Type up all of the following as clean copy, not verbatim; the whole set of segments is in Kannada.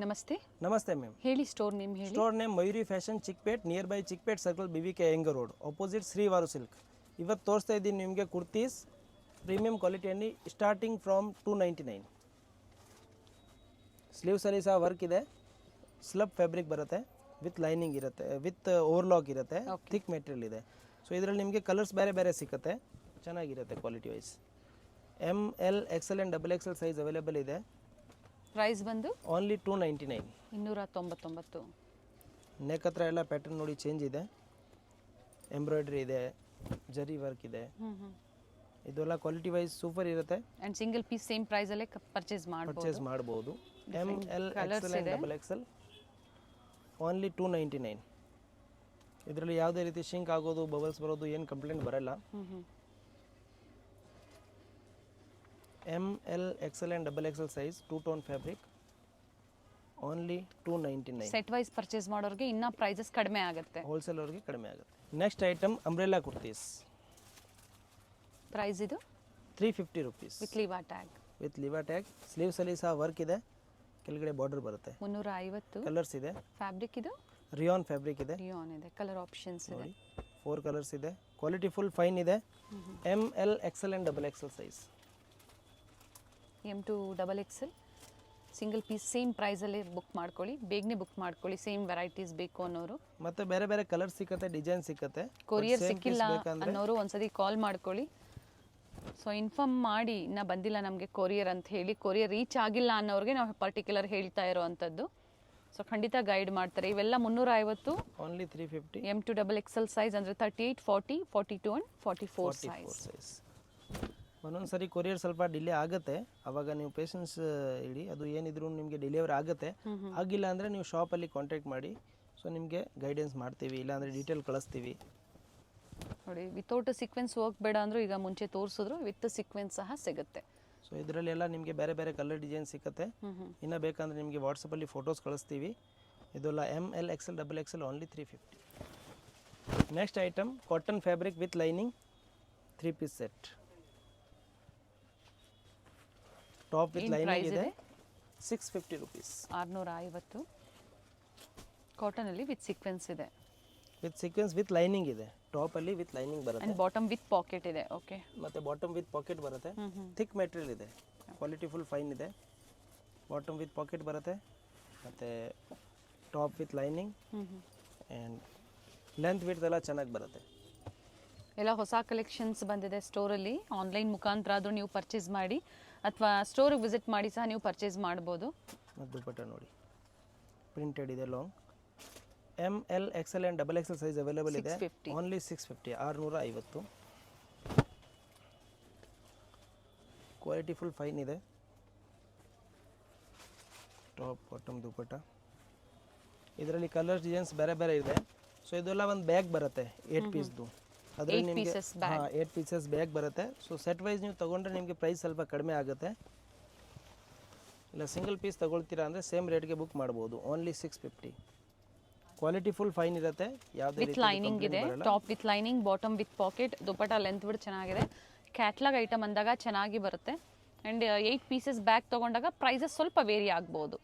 ನಮಸ್ತೆ. ನಮಸ್ತೆ ಮ್ಯಾಮ್. ಹೇಳಿ ಸ್ಟೋರ್ ನೇಮ್ ಹೇಳಿ. Store name Mayuri fashion Chickpet, nearby Chickpet circle, BVK Iyengar road, opposite Srivaru silk. ಇವತ್ತು ತೋರಿಸ್ತಾ ಇದ್ದೀನಿ ನಿಮಗೆ ಕುರ್ತೀಸ್ ಪ್ರೀಮಿಯಂ ಕ್ವಾಲಿಟಿಯಲ್ಲಿ ಸ್ಟಾರ್ಟಿಂಗ್ ಫ್ರಮ್ 299. ಸ್ಲೀವ್ಸಲ್ಲಿ ಸಹ ವರ್ಕ್ ಇದೆ, ಸ್ಲಬ್ ಫ್ಯಾಬ್ರಿಕ್ ಬರುತ್ತೆ, ವಿತ್ ಲೈನಿಂಗ್ ಇರುತ್ತೆ, ವಿತ್ ಓವರ್ಲಾಕ್ ಇರುತ್ತೆ, ಥಿಕ್ ಮೆಟೀರಿಯಲ್ ಇದೆ. ಸೊ ಇದರಲ್ಲಿ ನಿಮಗೆ ಕಲರ್ಸ್ ಬೇರೆ ಬೇರೆ ಸಿಗುತ್ತೆ, ಚೆನ್ನಾಗಿರುತ್ತೆ quality wise. ML XL and XXL size available ಇದೆ. ಪ್ರೈಸ್ ಬಂದು ಓನ್ಲಿ 299. 299. ನೆಕ್ ಹತ್ರ ಎಲ್ಲ ಪ್ಯಾಟರ್ನ್ ನೋಡಿ ಚೇಂಜ್ ಇದೆ, ಎಂಬ್ರಾಯ್ಡ್ರಿ ಇದೆ, ಜರಿ ವರ್ಕ್ ಇದೆ. ಇದೆಲ್ಲ ಕ್ವಾಲಿಟಿ ವೈಸ್ ಸೂಪರ್ ಇರುತ್ತೆ. And single piece same price ಅಲ್ಲೇ ಪರ್ಚೇಸ್ ಮಾಡಬಹುದು. ML XL and XXL only 299. ಇದರಲ್ಲಿ ಯಾವುದೇ ರೀತಿ ಶಿಂಕ್ ಆಗೋದು, ಬಬಲ್ಸ್ ಬರೋದು ಏನು ಕಂಪ್ಲೇಂಟ್ ಬರಲ್ಲ. ML XL and XXL size 2-tone fabric only 299. Set wise purchase ಮಾಡೋರಿಗೆ ಇನ್ನೂ ಪ್ರೈಸಸ್ ಕಡಿಮೆ ಆಗುತ್ತೆ, ಹೋಲ್ಸೇಲ್ ಅವ್ರಿಗೆ ಕಡಿಮೆ ಆಗುತ್ತೆ. Next item umbrella kurtis. Price ಇದು 350 rupees with Liva tag. With Liva tag. ಸ್ಲೀವ್ಸಲ್ಲಿ ಸಹ ವರ್ಕ್ ಇದೆ, ಕೆಳಗಡೆ ಬಾರ್ಡರ್ ಬರುತ್ತೆ. 350. ಕಲರ್ಸ್ ಇದೆ. ಫ್ಯಾಬ್ರಿಕ್ ಇದು ರಿಯಾನ್ ಫ್ಯಾಬ್ರಿಕ್ ಇದೆ. ರಿಯಾನ್ ಇದೆ. ಕಲರ್ ಆಪ್ಷನ್ಸ್ ಇದೆ. 4 ಕಲರ್ಸ್ ಇದೆ. ಕ್ವಾಲಿಟಿ ಫುಲ್ ಫೈನ್ ಇದೆ. ML XL and XXL size. M to XXL single piece same ಪ್ರೈಸಲ್ಲಿ ಬುಕ್ ಮಾಡ್ಕೊಳ್ಳಿ, ಬೇಗನೆ ಬುಕ್ ಮಾಡ್ಕೊಳ್ಳಿ. ಸೇಮ್ ವೆರೈಟೀಸ್ ಬೇಕು ಅನ್ನೋರು, ಮತ್ತೆ ಬೇರೆ ಬೇರೆ ಕಲರ್ ಸಿಕ್ಕತ್ತೆ, ಡಿಸೈನ್ ಸಿಕ್ಕತ್ತೆ. ಕೊರಿಯರ್ ಸಿಕ್ಕಿಲ್ಲ ಅನ್ನೋರು ಒಂದ್ಸತಿ ಕಾಲ್ ಮಾಡ್ಕೊಳ್ಳಿ. ಸೊ ಇನ್ಫಾರ್ಮ್ ಮಾಡಿ ಇನ್ನೂ ಬಂದಿಲ್ಲ ನಮಗೆ ಕೊರಿಯರ್ ಅಂತ ಹೇಳಿ. ಕೊರಿಯರ್ ರೀಚ್ ಆಗಿಲ್ಲ ಅನ್ನೋರಿಗೆ ನಾವು ಪರ್ಟಿಕ್ಯುಲರ್ ಹೇಳ್ತಾ ಇರೋ ಅಂಥದ್ದು. ಸೊ ಖಂಡಿತ ಗೈಡ್ ಮಾಡ್ತಾರೆ. ಇವೆಲ್ಲ 350, only 350. M to XXL size ಅಂದರೆ 38, 40, 42 ಆ್ಯಂಡ್ 44 ಸೈಜ್. ಒಂದೊಂದು ಸರಿ ಕೊರಿಯರ್ ಸ್ವಲ್ಪ ಡಿಲೇ ಆಗುತ್ತೆ, ಅವಾಗ ನೀವು ಪೇಷನ್ಸ್ ಇಡಿ. ಅದು ಏನಿದ್ರು ನಿಮಗೆ ಡೆಲಿವರಿ ಆಗುತ್ತೆ. ಆಗಿಲ್ಲ ಅಂದರೆ ನೀವು ಶಾಪಲ್ಲಿ ಕಾಂಟ್ಯಾಕ್ಟ್ ಮಾಡಿ, ಸೊ ನಿಮಗೆ ಗೈಡೆನ್ಸ್ ಮಾಡ್ತೀವಿ, ಇಲ್ಲಾಂದರೆ ಡೀಟೇಲ್ ಕಳಿಸ್ತೀವಿ. ನೋಡಿ, ವಿತೌಟ್ ಸೀಕ್ವೆನ್ಸ್ ವರ್ಕ್ ಬೇಡ ಅಂದರೂ ಈಗ ಮುಂಚೆ ತೋರಿಸಿದ್ರು ವಿತ್ ಸೀಕ್ವೆನ್ಸ್ ಸಹ ಸಿಗುತ್ತೆ. ಸೊ ಇದರಲ್ಲಿ ಎಲ್ಲ ನಿಮಗೆ ಬೇರೆ ಬೇರೆ ಕಲರ್ ಡಿಸೈನ್ ಸಿಗುತ್ತೆ. ಇನ್ನು ಬೇಕಂದರೆ ನಿಮಗೆ ವಾಟ್ಸಪ್ಪಲ್ಲಿ ಫೋಟೋಸ್ ಕಳಿಸ್ತೀವಿ. ಇದೆಲ್ಲ ML XL XXL only 350. Next item cotton fabric with lining 3 piece set. Top with lining ಇದೆ, 650 rupees. 650. ಕಾಟನಲ್ಲಿ ವಿತ್ ಸೀಕ್ವೆನ್ಸ್ ಇದೆ. ವಿತ್ ಸೀಕ್ವೆನ್ಸ್ ವಿತ್ ಲೈನಿಂಗ್ ಇದೆ. ಟಾಪಲ್ಲಿ ವಿತ್ ಲೈನಿಂಗ್ ಬರುತ್ತೆ. ಅಂಡ್ ಬಾಟಮ್ ವಿತ್ ಪಾಕೆಟ್ ಇದೆ. ಓಕೆ, ಮತ್ತೆ ಬಾಟಮ್ ವಿತ್ ಪಾಕೆಟ್ ಬರುತ್ತೆ. ಥಿಕ್ ಮೆಟೀರಿಯಲ್ ಇದೆ, ಕ್ವಾಲಿಟಿ ಫುಲ್ ಫೈನ್ ಇದೆ. ಬಾಟಮ್ ವಿತ್ ಪಾಕೆಟ್ ಬರುತ್ತೆ, ಮತ್ತು top with lining and length width ಎಲ್ಲ ಚೆನ್ನಾಗಿ ಬರುತ್ತೆ. ಎಲ್ಲ ಹೊಸ ಕಲೆಕ್ಷನ್ಸ್ ಬಂದಿದೆ ಸ್ಟೋರಲ್ಲಿ. ಆನ್ಲೈನ್ ಮುಖಾಂತರ ಆದರೂ ನೀವು ಪರ್ಚೇಸ್ ಮಾಡಿ, ಅಥವಾ ಸ್ಟೋರಿಗೆ ವಿಸಿಟ್ ಮಾಡಿ ಸಹ ನೀವು ಪರ್ಚೇಸ್ ಮಾಡ್ಬೋದು. ಮತ್ತು ದುಪಟ್ಟ ನೋಡಿ, ಪ್ರಿಂಟೆಡ್ ಇದೆ, long. ML XL and XXL size available ಇದೆ. ಓನ್ಲಿ 650, 650. ಕ್ವಾಲಿಟಿ ಫುಲ್ ಫೈನ್ ಇದೆ. Top, bottom, dupatta. ಇದರಲ್ಲಿ ಕಲರ್ ಡಿಸೈನ್ಸ್ ಬೇರೆ ಬೇರೆ ಇದೆ. ಸೊ ಇದೆಲ್ಲ ಒಂದು ಬ್ಯಾಗ್ ಬರುತ್ತೆ 8 ಪೀಸ್ದು. ಅದರಲ್ಲಿ ನಿಮಗೆ 8 ಪೀಸಸ್ ಬ್ಯಾಗ್ ಬರುತ್ತೆ. ಸೊ ಸೆಟ್ ವೈಸ್ ನೀವು ತೊಗೊಂಡ್ರೆ ನಿಮಗೆ ಪ್ರೈಸ್ ಸ್ವಲ್ಪ ಕಡಿಮೆ ಆಗುತ್ತೆ. ಇಲ್ಲ ಸಿಂಗಲ್ ಪೀಸ್ ತೊಗೊಳ್ತೀರಾ ಅಂದರೆ ಸೇಮ್ ರೇಟ್ಗೆ ಬುಕ್ ಮಾಡ್ಬೋದು. ಓನ್ಲಿ 650. ಕ್ವಾಲಿಟಿ ಫುಲ್ ಫೈನ್ ಇರುತ್ತೆ. ಯಾವುದೇ ವಿತ್ ಲೈನಿಂಗ್ ಇದೆ. Top with lining, bottom with pocket, dupatta length width ಚೆನ್ನಾಗಿದೆ. ಕ್ಯಾಟ್ಲಾಗ್ ಐಟಮ್ ಅಂದಾಗ ಚೆನ್ನಾಗಿ ಬರುತ್ತೆ. ಆ್ಯಂಡ್ 8 ಪೀಸಸ್ ಬ್ಯಾಗ್ ತೊಗೊಂಡಾಗ ಪ್ರೈಸಸ್ ಸ್ವಲ್ಪ ವೇರಿ ಆಗ್ಬೋದು.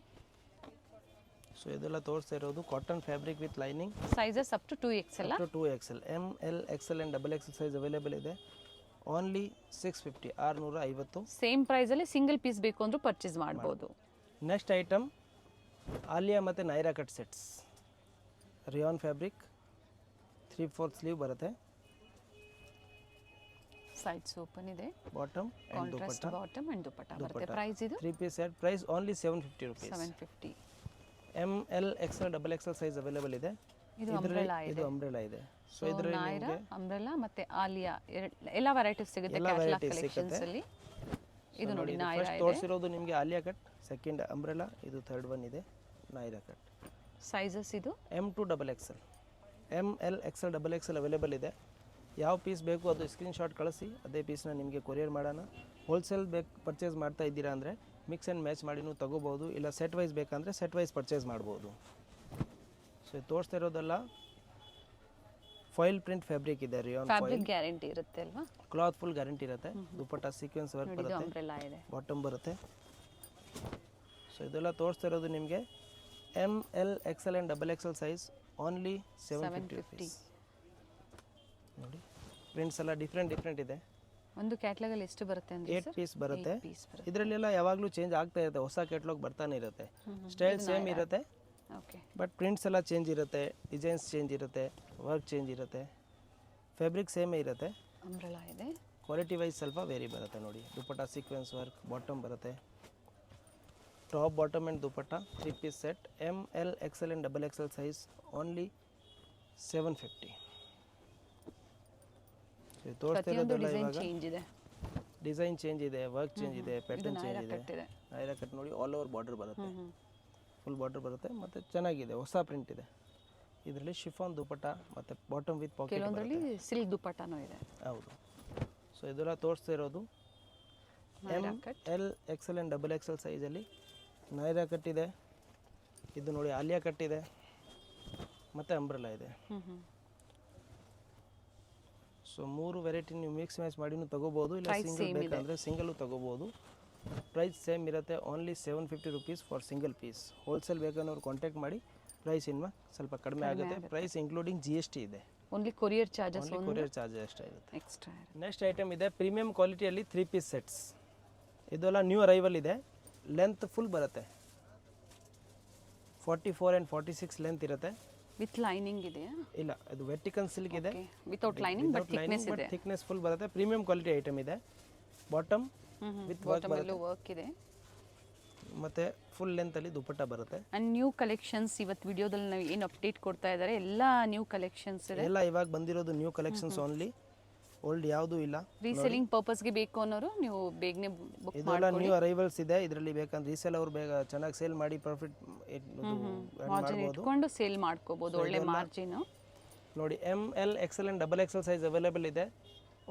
ಸೊ ಇದೆಲ್ಲ ತೋರಿಸ್ತಾ ಇರೋದು cotton fabric with lining. Sizes up to 2XL. 2XL. ML XL and XXL size available ಇದೆ. ಓನ್ಲಿ 650, 650. ಸೇಮ್ ಪ್ರೈಸಲ್ಲಿ ಸಿಂಗಲ್ ಪೀಸ್ ಬೇಕು ಅಂದರೂ ಪರ್ಚೇಸ್ ಮಾಡ್ಬೋದು. ನೆಕ್ಸ್ಟ್ ಐಟಮ್ ಆಲಿಯಾ ಮತ್ತು Naira cut sets. Rayon fabric, 3/4 sleeve ಬರುತ್ತೆ. ಸೈಡ್ಸ್ ಓಪನ್ ಇದೆ. Bottom and dupatta. Bottom and dupatta ಬರುತ್ತೆ. ಪ್ರೈಸ್ ಇದು 3 piece set. Price only 750 rupees. 750. ML XL XXL size available ಇದೆ. ಇದು ಅಂಬ್ರೆಲಾ ಇದೆ. ಸೊ ಇದರಲ್ಲಿ ನೈರಾ, ಅಂಬ್ರೆಲಾ ಮತ್ತೆ ಆಲಿಯಾ ಎಲ್ಲ ವೆರೈಟೀಸ್ ಸಿಗುತ್ತೆ ಕ್ಯಾಟಲಾಗ್ ಕಲೆಕ್ಷನ್ಸ್ ಅಲ್ಲಿ. ಇದು ನೋಡಿ ನೈರಾ ಇದೆ. ತೋರಿಸಿರೋದು ನಿಮಗೆ ಆಲಿಯಾ ಕಟ್, ಸೆಕೆಂಡ್ ಅಂಬ್ರೆಲಾ, ಇದು ಥರ್ಡ್ ಒನ್ ಇದೆ ನೈರಾ ಕಟ್. ಸೈಜಸ್ ಇದು M to XXL. ML XL XXL available ಇದೆ. ಯಾವ ಪೀಸ್ ಬೇಕು ಅದು ಸ್ಕ್ರೀನ್ಶಾಟ್ ಕಳಿಸಿ, ಅದೇ ಪೀಸ್ನ ನಿಮಗೆ ಕೊರಿಯರ್ ಮಾಡೋಣ. ಹೋಲ್ಸೇಲ್ ಪರ್ಚೇಸ್ ಮಾಡ್ತಾ ಇದ್ದೀರಾ ಅಂದರೆ ಮಿಕ್ಸ್ ಆ್ಯಂಡ್ ಮ್ಯಾಚ್ ಮಾಡಿ ನೀವು ತೊಗೋಬೋದು. ಇಲ್ಲ ಸೆಟ್ ವೈಸ್ ಬೇಕಂದರೆ ಸೆಟ್ ವೈಸ್ ಪರ್ಚೇಸ್ ಮಾಡ್ಬೋದು. ಸೊ ತೋರಿಸ್ತಾ ಇರೋದೆಲ್ಲ ಫಾಯಿಲ್ ಪ್ರಿಂಟ್ ಫ್ಯಾಬ್ರಿಕ್ ಇದೆ. ರಿಯಾನ್ ಫ್ಯಾಬ್ರಿಕ್ ಗ್ಯಾರಂಟಿ ಇರುತ್ತೆ ಅಲ್ವಾ? ಕ್ಲಾತ್ ಫುಲ್ ಗ್ಯಾರಂಟಿ ಇರುತ್ತೆ. ದುಪಟ್ಟ ಸೀಕ್ವೆನ್ಸ್ ವರ್ಕ್ ಬರುತ್ತೆ, ಅಂಬ್ರೆಲಾ ಇದೆ, ಬಾಟಮ್ ಬರುತ್ತೆ. ಸೊ ಇದೆಲ್ಲ ತೋರಿಸ್ತಾ ಇರೋದು ನಿಮಗೆ ML XL and XXL size only 750 rupees. ನೋಡಿ ಪ್ರಿಂಟ್ಸ್ ಎಲ್ಲ ಡಿಫ್ರೆಂಟ್ ಇದೆ. ಒಂದು ಕ್ಯಾಟ್ಲಾಗಲ್ಲಿ ಎಷ್ಟು ಬರುತ್ತೆ ಅಂದ್ರೆ 8 ಪೀಸ್ ಬರುತ್ತೆ. ಇದರಲ್ಲೆಲ್ಲ ಯಾವಾಗಲೂ ಚೇಂಜ್ ಆಗ್ತಾ ಇರುತ್ತೆ, ಹೊಸ ಕ್ಯಾಟ್ಲಾಗ್ ಬರ್ತಾನೆ ಇರುತ್ತೆ. ಸ್ಟೈಲ್ ಸೇಮ್ ಇರುತ್ತೆ, ಓಕೆ. ಬಟ್ ಪ್ರಿಂಟ್ಸ್ ಎಲ್ಲ ಚೇಂಜ್ ಇರುತ್ತೆ, ಡಿಸೈನ್ಸ್ ಚೇಂಜ್ ಇರುತ್ತೆ, ವರ್ಕ್ ಚೇಂಜ್ ಇರುತ್ತೆ, ಫ್ಯಾಬ್ರಿಕ್ ಸೇಮೇ ಇರುತ್ತೆ. ಅಂಬ್ರೆಲಾ ಇದೆ. ಕ್ವಾಲಿಟಿ ವೈಸ್ ಸ್ವಲ್ಪ ವೇರಿ ಬರುತ್ತೆ. ನೋಡಿ ದುಪಟ್ಟ ಸೀಕ್ವೆನ್ಸ್ ವರ್ಕ್, ಬಾಟಮ್ ಬರುತ್ತೆ, top bottom and dupatta 3 piece set. ML XL and XXL size only 750. ತೋರಿಸ್ತಾ ಇರೋದೆಲ್ಲ ಇವಾಗ ಡಿಸೈನ್ ಚೇಂಜ್ ಇದೆ, ವರ್ಕ್ ಚೇಂಜ್ ಇದೆ, ಪ್ಯಾಟರ್ನ್ ಚೇಂಜ್ ಇದೆ. ನೈರಾ ಕಟ್ ನೋಡಿ ಆಲ್ ಓವರ್ ಬಾರ್ಡರ್ ಬರುತ್ತೆ, ಫುಲ್ ಬಾರ್ಡರ್ ಬರುತ್ತೆ ಮತ್ತು ಚೆನ್ನಾಗಿದೆ, ಹೊಸ ಪ್ರಿಂಟ್ ಇದೆ. ಇದರಲ್ಲಿ ಶಿಫಾನ್ ದುಪಟ್ಟ ಮತ್ತು ಬಾಟಮ್ ವಿತ್ ಪಾಕೆಟ್, ಕೆಲವೊಂದರಲ್ಲಿ ಸಿಲ್ಕ್ ದುಪಟ್ಟನೂ ಇದೆ. ಹೌದು. ಸೊ ಇದೆಲ್ಲ ತೋರಿಸ್ತಾ ಇರೋದು ML XL ಆ್ಯಂಡ್ XXL ಸೈಜಲ್ಲಿ. ನೈರಾ ಕಟ್ ಇದೆ, ಇದು ನೋಡಿ ಆಲಿಯಾ ಕಟ್ ಇದೆ, ಮತ್ತು ಅಂಬ್ರೆಲಾ ಇದೆ. ಸೊ 3 ವೆರೈಟಿ ನೀವು ಮಿಕ್ಸ್ ಮ್ಯಾಚ್ ಮಾಡಿನೂ ತೊಗೋಬೋದು, ಇಲ್ಲ ಸಿಂಗಲ್ ಬೇಕಂದರೆ ಸಿಂಗಲ್ಲು ತೊಗೋಬೋದು. ಪ್ರೈಸ್ ಸೇಮ್ ಇರುತ್ತೆ, only 750 rupees for single piece. Wholesale ಬೇಕನ್ನೋರು ಕಾಂಟ್ಯಾಕ್ಟ್ ಮಾಡಿ, ಪ್ರೈಸ್ ಇನ್ನು ಸ್ವಲ್ಪ ಕಡಿಮೆ ಆಗುತ್ತೆ. ಪ್ರೈಸ್ ಇನ್ಕ್ಲೂಡಿಂಗ್ GST ಇದೆ. ಓನ್ಲಿ ಕೊರಿಯರ್ ಚಾರ್ಜಸ್ ಅಷ್ಟೇ ಇರುತ್ತೆ. ಎಕ್ಸ್ಟ್ರಾ. ನೆಕ್ಸ್ಟ್ ಐಟಮ್ ಇದೆ ಪ್ರೀಮಿಯಂ ಕ್ವಾಲಿಟಿಯಲ್ಲಿ 3 ಪೀಸ್ ಸೆಟ್ಸ್. ಇದೆಲ್ಲ ನ್ಯೂ ಅರೈವಲ್ ಇದೆ. ಲೆಂತ್ ಫುಲ್ ಬರುತ್ತೆ, 44 ಆ್ಯಂಡ್ 46 ಲೆಂತ್ ಇರುತ್ತೆ. ವಿತ್ ಲೈನಿಂಗ್ ಇದೆಯಾ? ಇಲ್ಲ, ಅದು ವೆರ್ಟಿಕಲ್ ಸಿಲ್ಕ್ ಇದೆ, ವಿತೌಟ್ ಲೈನಿಂಗ್, ಬಟ್ ಥಿಕ್ನೆಸ್ ಇದೆ. ಥಿಕ್ನೆಸ್ ಫುಲ್ ಬರುತ್ತೆ. ಪ್ರೀಮಿಯಂ ಕ್ವಾಲಿಟಿ ಐಟಮ್ ಇದೆ. ಬಾಟಮ್ ವಿತ್ ವರ್ಕ್ ಇದೆ, ಮತ್ತೆ ಫುಲ್ ಲೆಂತ್ ಅಲ್ಲಿ ದುಪಟ್ಟ ಬರುತ್ತೆ. ಅಂಡ್ ನ್ಯೂ ಕಲೆಕ್ಷನ್ಸ್ ಇವತ್ತು ವಿಡಿಯೋದಲ್ಲಿ ನಾವು ಏನು ಅಪ್ಡೇಟ್ ಕೊಡ್ತಾ ಇದ್ದಾರೆ ಎಲ್ಲ ನ್ಯೂ ಕಲೆಕ್ಷನ್ಸ್ ಇದೆ. ಎಲ್ಲ ಇವಾಗ ಬಂದಿರೋದು ನ್ಯೂ ಕಲೆಕ್ಷನ್ಸ್ ಓನ್ಲಿ, ಓಲ್ಡ್ ಯಾವುದೂ ಇಲ್ಲ. ರೀಸೆಲ್ಲಿಂಗ್ ಪರ್ಪಸ್ಗೆ ಬೇಕು ಅನ್ನೋರು ನೀವು ಬೇಗನೆ ಬುಕ್ ಇದೆಲ್ಲ ನ್ಯೂ ಅರೈವಲ್ಸ್ ಇದೆ. ಇದರಲ್ಲಿ ಬೇಕಂದ್ರೆ ರೀಸೇಲ್ ಅವರು ಬೇಗ ಚೆನ್ನಾಗಿ ಸೇಲ್ ಮಾಡಿ ಪ್ರಾಫಿಟ್ ಇಟ್ಕೊಂಡು ಸೇಲ್ ಮಾಡ್ಕೋಬಹುದು, ಒಳ್ಳೆ ಮಾರ್ಜಿನ್. ನೋಡಿ ML XL and XXL size available ಇದೆ,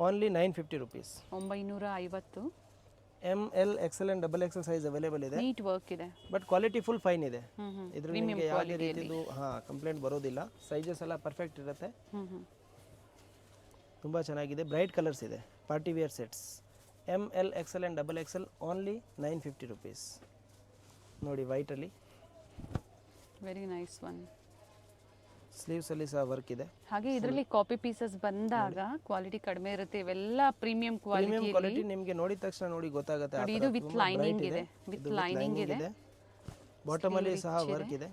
only 950 rupees. 950. ML XL and XXL size available ಇದೆ. ನೀಟ್ ವರ್ಕ್ ಇದೆ, ಬಟ್ ಕ್ವಾಲಿಟಿ ಫುಲ್ ಫೈನ್ ಇದೆ. ಇದರಲ್ಲಿ ನಿಮಗೆ ಯಾವುದೇ ರೀತಿದು ಕಂಪ್ಲೇಂಟ್ ಬರೋದಿಲ್ಲ. ಸೈಜಸ್ ಎಲ್ಲ ಪರ್ಫೆಕ್ಟ್ ಇರುತ್ತೆ, ತುಂಬ ಚೆನ್ನಾಗಿದೆ. ಬ್ರೈಟ್ ಕಲರ್ಸ್ ಇದೆ, party wear sets. ML XL and XXL only 950 rupees. ನೋಡಿ ವೈಟಲ್ಲಿ ವೆರಿ ನೈಸ್ ಒನ್. ಸ್ಲೀವ್ಸ್ ಅಲ್ಲಿ ಸಹ ವರ್ಕ್ ಇದೆ. ಹಾಗೆ ಇದರಲ್ಲಿ ಕಾಪಿ ಪೀಸಸ್ ಬಂದಾಗ ಕ್ವಾಲಿಟಿ ಕಡಿಮೆ ಇರುತ್ತೆ, ಇವೆಲ್ಲ ಪ್ರೀಮಿಯಂ ಕ್ವಾಲಿಟಿ. ನಿಮಗೆ ನೋಡಿದ ತಕ್ಷಣ ನೋಡಿ ಗೊತ್ತಾಗುತ್ತೆ. ಇದು ವಿತ್ ಲೈನಿಂಗ್ ಇದೆ, ವಿತ್ ಲೈನಿಂಗ್ ಇದೆ. ಬಾಟಮ್ ಅಲ್ಲಿ ಸಹ ವರ್ಕ್ ಇದೆ.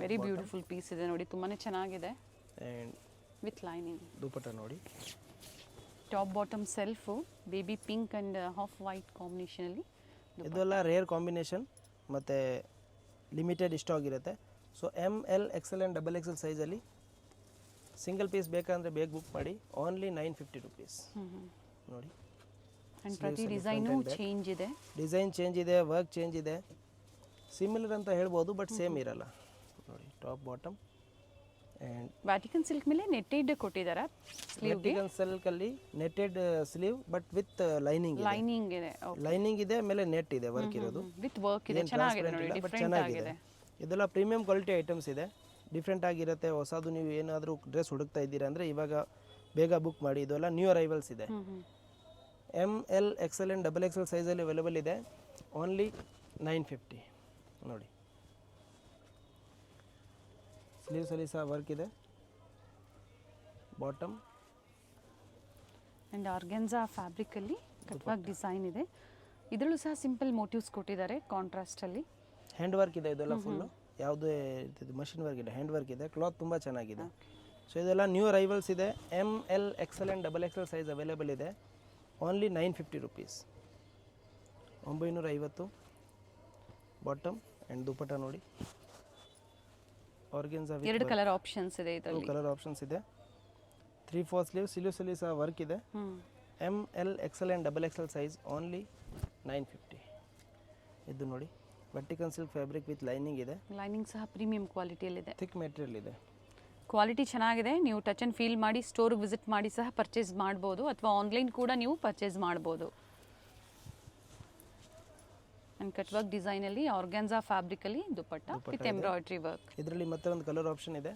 ವೆರಿ ಬ್ಯೂಟಿಫುಲ್ ಪೀಸ್ ಇದೆ ನೋಡಿ, ತುಂಬಾನೇ ಚೆನ್ನಾಗಿದೆ. ಅಂಡ್ ವಿತ್ ಲೈನಿಂಗ್ ದುಪಟ್ಟ ನೋಡಿ, top bottom self baby pink and half white combination ಅಲ್ಲಿ. ಇದೆಲ್ಲ ರೇರ್ ಕಾಂಬಿನೇಷನ್ ಮತ್ತೆ ಲಿಮಿಟೆಡ್ ಸ್ಟಾಕ್ ಇರುತ್ತೆ. So ML XL and XXL ಸೈಜಲ್ಲಿ ಸಿಂಗಲ್ ಪೀಸ್ ಬೇಕಂದ್ರೆ ಬೇಗ ಬುಕ್ ಮಾಡಿ, ಓನ್ಲಿ 950 ರುಪೀಸ್. ನೋಡಿ ಪ್ರತಿ ಡಿಸೈನು ಚೇಂಜ್ ಇದೆ, ಡಿಸೈನ್ ಚೇಂಜ್ ಇದೆ, ವರ್ಕ್ ಚೇಂಜ್ ಇದೆ. ಸಿಮಿಲರ್ ಅಂತ ಹೇಳ್ಬೋದು, ಬಟ್ ಸೇಮ್ ಇರಲ್ಲ. ನೋಡಿ top bottom and Vatican silk ಮೇಲೆ ನೆಟ್ಟೆಡ್ ಕೊಟ್ಟಿದ್ದಾರೆ. ವ್ಯಾಟಿಕನ್ ಸಿಲ್ಕಲ್ಲಿ netted sleeve but with lining ಇದೆ. ಲೈನಿಂಗ್ ಇದೆ, ಮೇಲೆ ನೆಟ್ ಇದೆ, ವರ್ಕ್ ಇರೋದು ವಿತ್ ವರ್ಕ್ ಇದೆ. ಚೆನ್ನಾಗಿದೆ ನೋಡಿ, ಡಿಫರೆಂಟ್ ಆಗಿದೆ. ಇದೆಲ್ಲ ಪ್ರೀಮಿಯಂ ಕ್ವಾಲಿಟಿ ಐಟಮ್ಸ್ ಇದೆ, ಡಿಫ್ರೆಂಟ್ ಆಗಿರುತ್ತೆ. ಹೊಸದು ನೀವು ಏನಾದರೂ ಡ್ರೆಸ್ ಹುಡುಕ್ತಾ ಇದ್ದೀರಾ ಅಂದರೆ ಇವಾಗ ಬೇಗ ಬುಕ್ ಮಾಡಿ. ಇದೆಲ್ಲ ನ್ಯೂ ಅರೈವಲ್ಸ್ ಇದೆ. ML XL ಆ್ಯಂಡ್ XXL ಸೈಜಲ್ಲಿ ಅವೈಲೇಬಲ್ ಇದೆ, ಓನ್ಲಿ 950. ನೋಡಿ ಸ್ಲೀವ್ಸಲ್ಲಿ ಸಹ ವರ್ಕ್ ಇದೆ, ಬಾಟಮ್ ಆ್ಯಂಡ್ ಆರ್ಗೆನ್ಸಾ ಫ್ಯಾಬ್ರಿಕಲ್ಲಿ ಕಟ್ವಾಗ್ ಡಿಸೈನ್ ಇದೆ. ಇದರಲ್ಲೂ ಸಹ ಸಿಂಪಲ್ ಮೋಟಿವ್ಸ್ ಕೊಟ್ಟಿದ್ದಾರೆ ಕಾಂಟ್ರಾಸ್ಟಲ್ಲಿ. ಹ್ಯಾಂಡ್ ವರ್ಕ್ ಇದೆ, ಇದೆಲ್ಲ ಫುಲ್ಲು ಯಾವುದೇ ಇದು ಮಷಿನ್ ವರ್ಕ್ ಇದೆ, ಹ್ಯಾಂಡ್ ವರ್ಕ್ ಇದೆ. ಕ್ಲಾತ್ ತುಂಬ ಚೆನ್ನಾಗಿದೆ. ಸೊ ಇದೆಲ್ಲ ನ್ಯೂ ಅರೈವಲ್ಸ್ ಇದೆ. ML XL and XXL size available ಇದೆ, only 950 rupees. 950. Bottom and dupatta ನೋಡಿ, ಆರ್ಗೆನ್ಸಾ ಎರಡು ಕಲರ್ ಆಪ್ಷನ್ಸ್ ಇದೆ. ಇದರಲ್ಲಿ ಕಲರ್ ಆಪ್ಷನ್ಸ್ ಇದೆ. 3/4 ಸ್ಲೀವ್ಸ್ ಅಲ್ಲಿ ಸಹ ವರ್ಕ್ ಇದೆ. ML XL and XXL size only 950. ಇದು ನೋಡಿ vertical silk fabric with lining ಇದೆ. ಲೈನಿಂಗ್ ಸಹ ಪ್ರೀಮಿಯಂ ಕ್ವಾಲಿಟಿಯಲ್ಲಿದೆ, ಥಿಕ್ ಮೆಟೀರಿಯಲ್ ಇದೆ. ಕ್ವಾಲಿಟಿ ಚೆನ್ನಾಗಿದೆ. ನೀವು ಟಚ್ ಆ್ಯಂಡ್ ಫೀಲ್ ಮಾಡಿ ಸ್ಟೋರ್ಗೆ ವಿಸಿಟ್ ಮಾಡಿ ಸಹ ಪರ್ಚೇಸ್ ಮಾಡ್ಬೋದು, ಅಥವಾ ಆನ್ಲೈನ್ ಕೂಡ ನೀವು ಪರ್ಚೇಸ್ ಮಾಡ್ಬೋದು. ಆ್ಯಂಡ್ ಕಟ್ ವರ್ಕ್ ಡಿಸೈನಲ್ಲಿ ಆರ್ಗ್ಯಾನ್ಸಾ ಫ್ಯಾಬ್ರಿಕಲ್ಲಿ ದುಪಟ್ಟ ವಿತ್ ಎಂಬ್ರಾಯ್ಡ್ರಿ ವರ್ಕ್. ಇದರಲ್ಲಿ ಮತ್ತೆ ಒಂದು ಕಲರ್ ಆಪ್ಷನ್ ಇದೆ.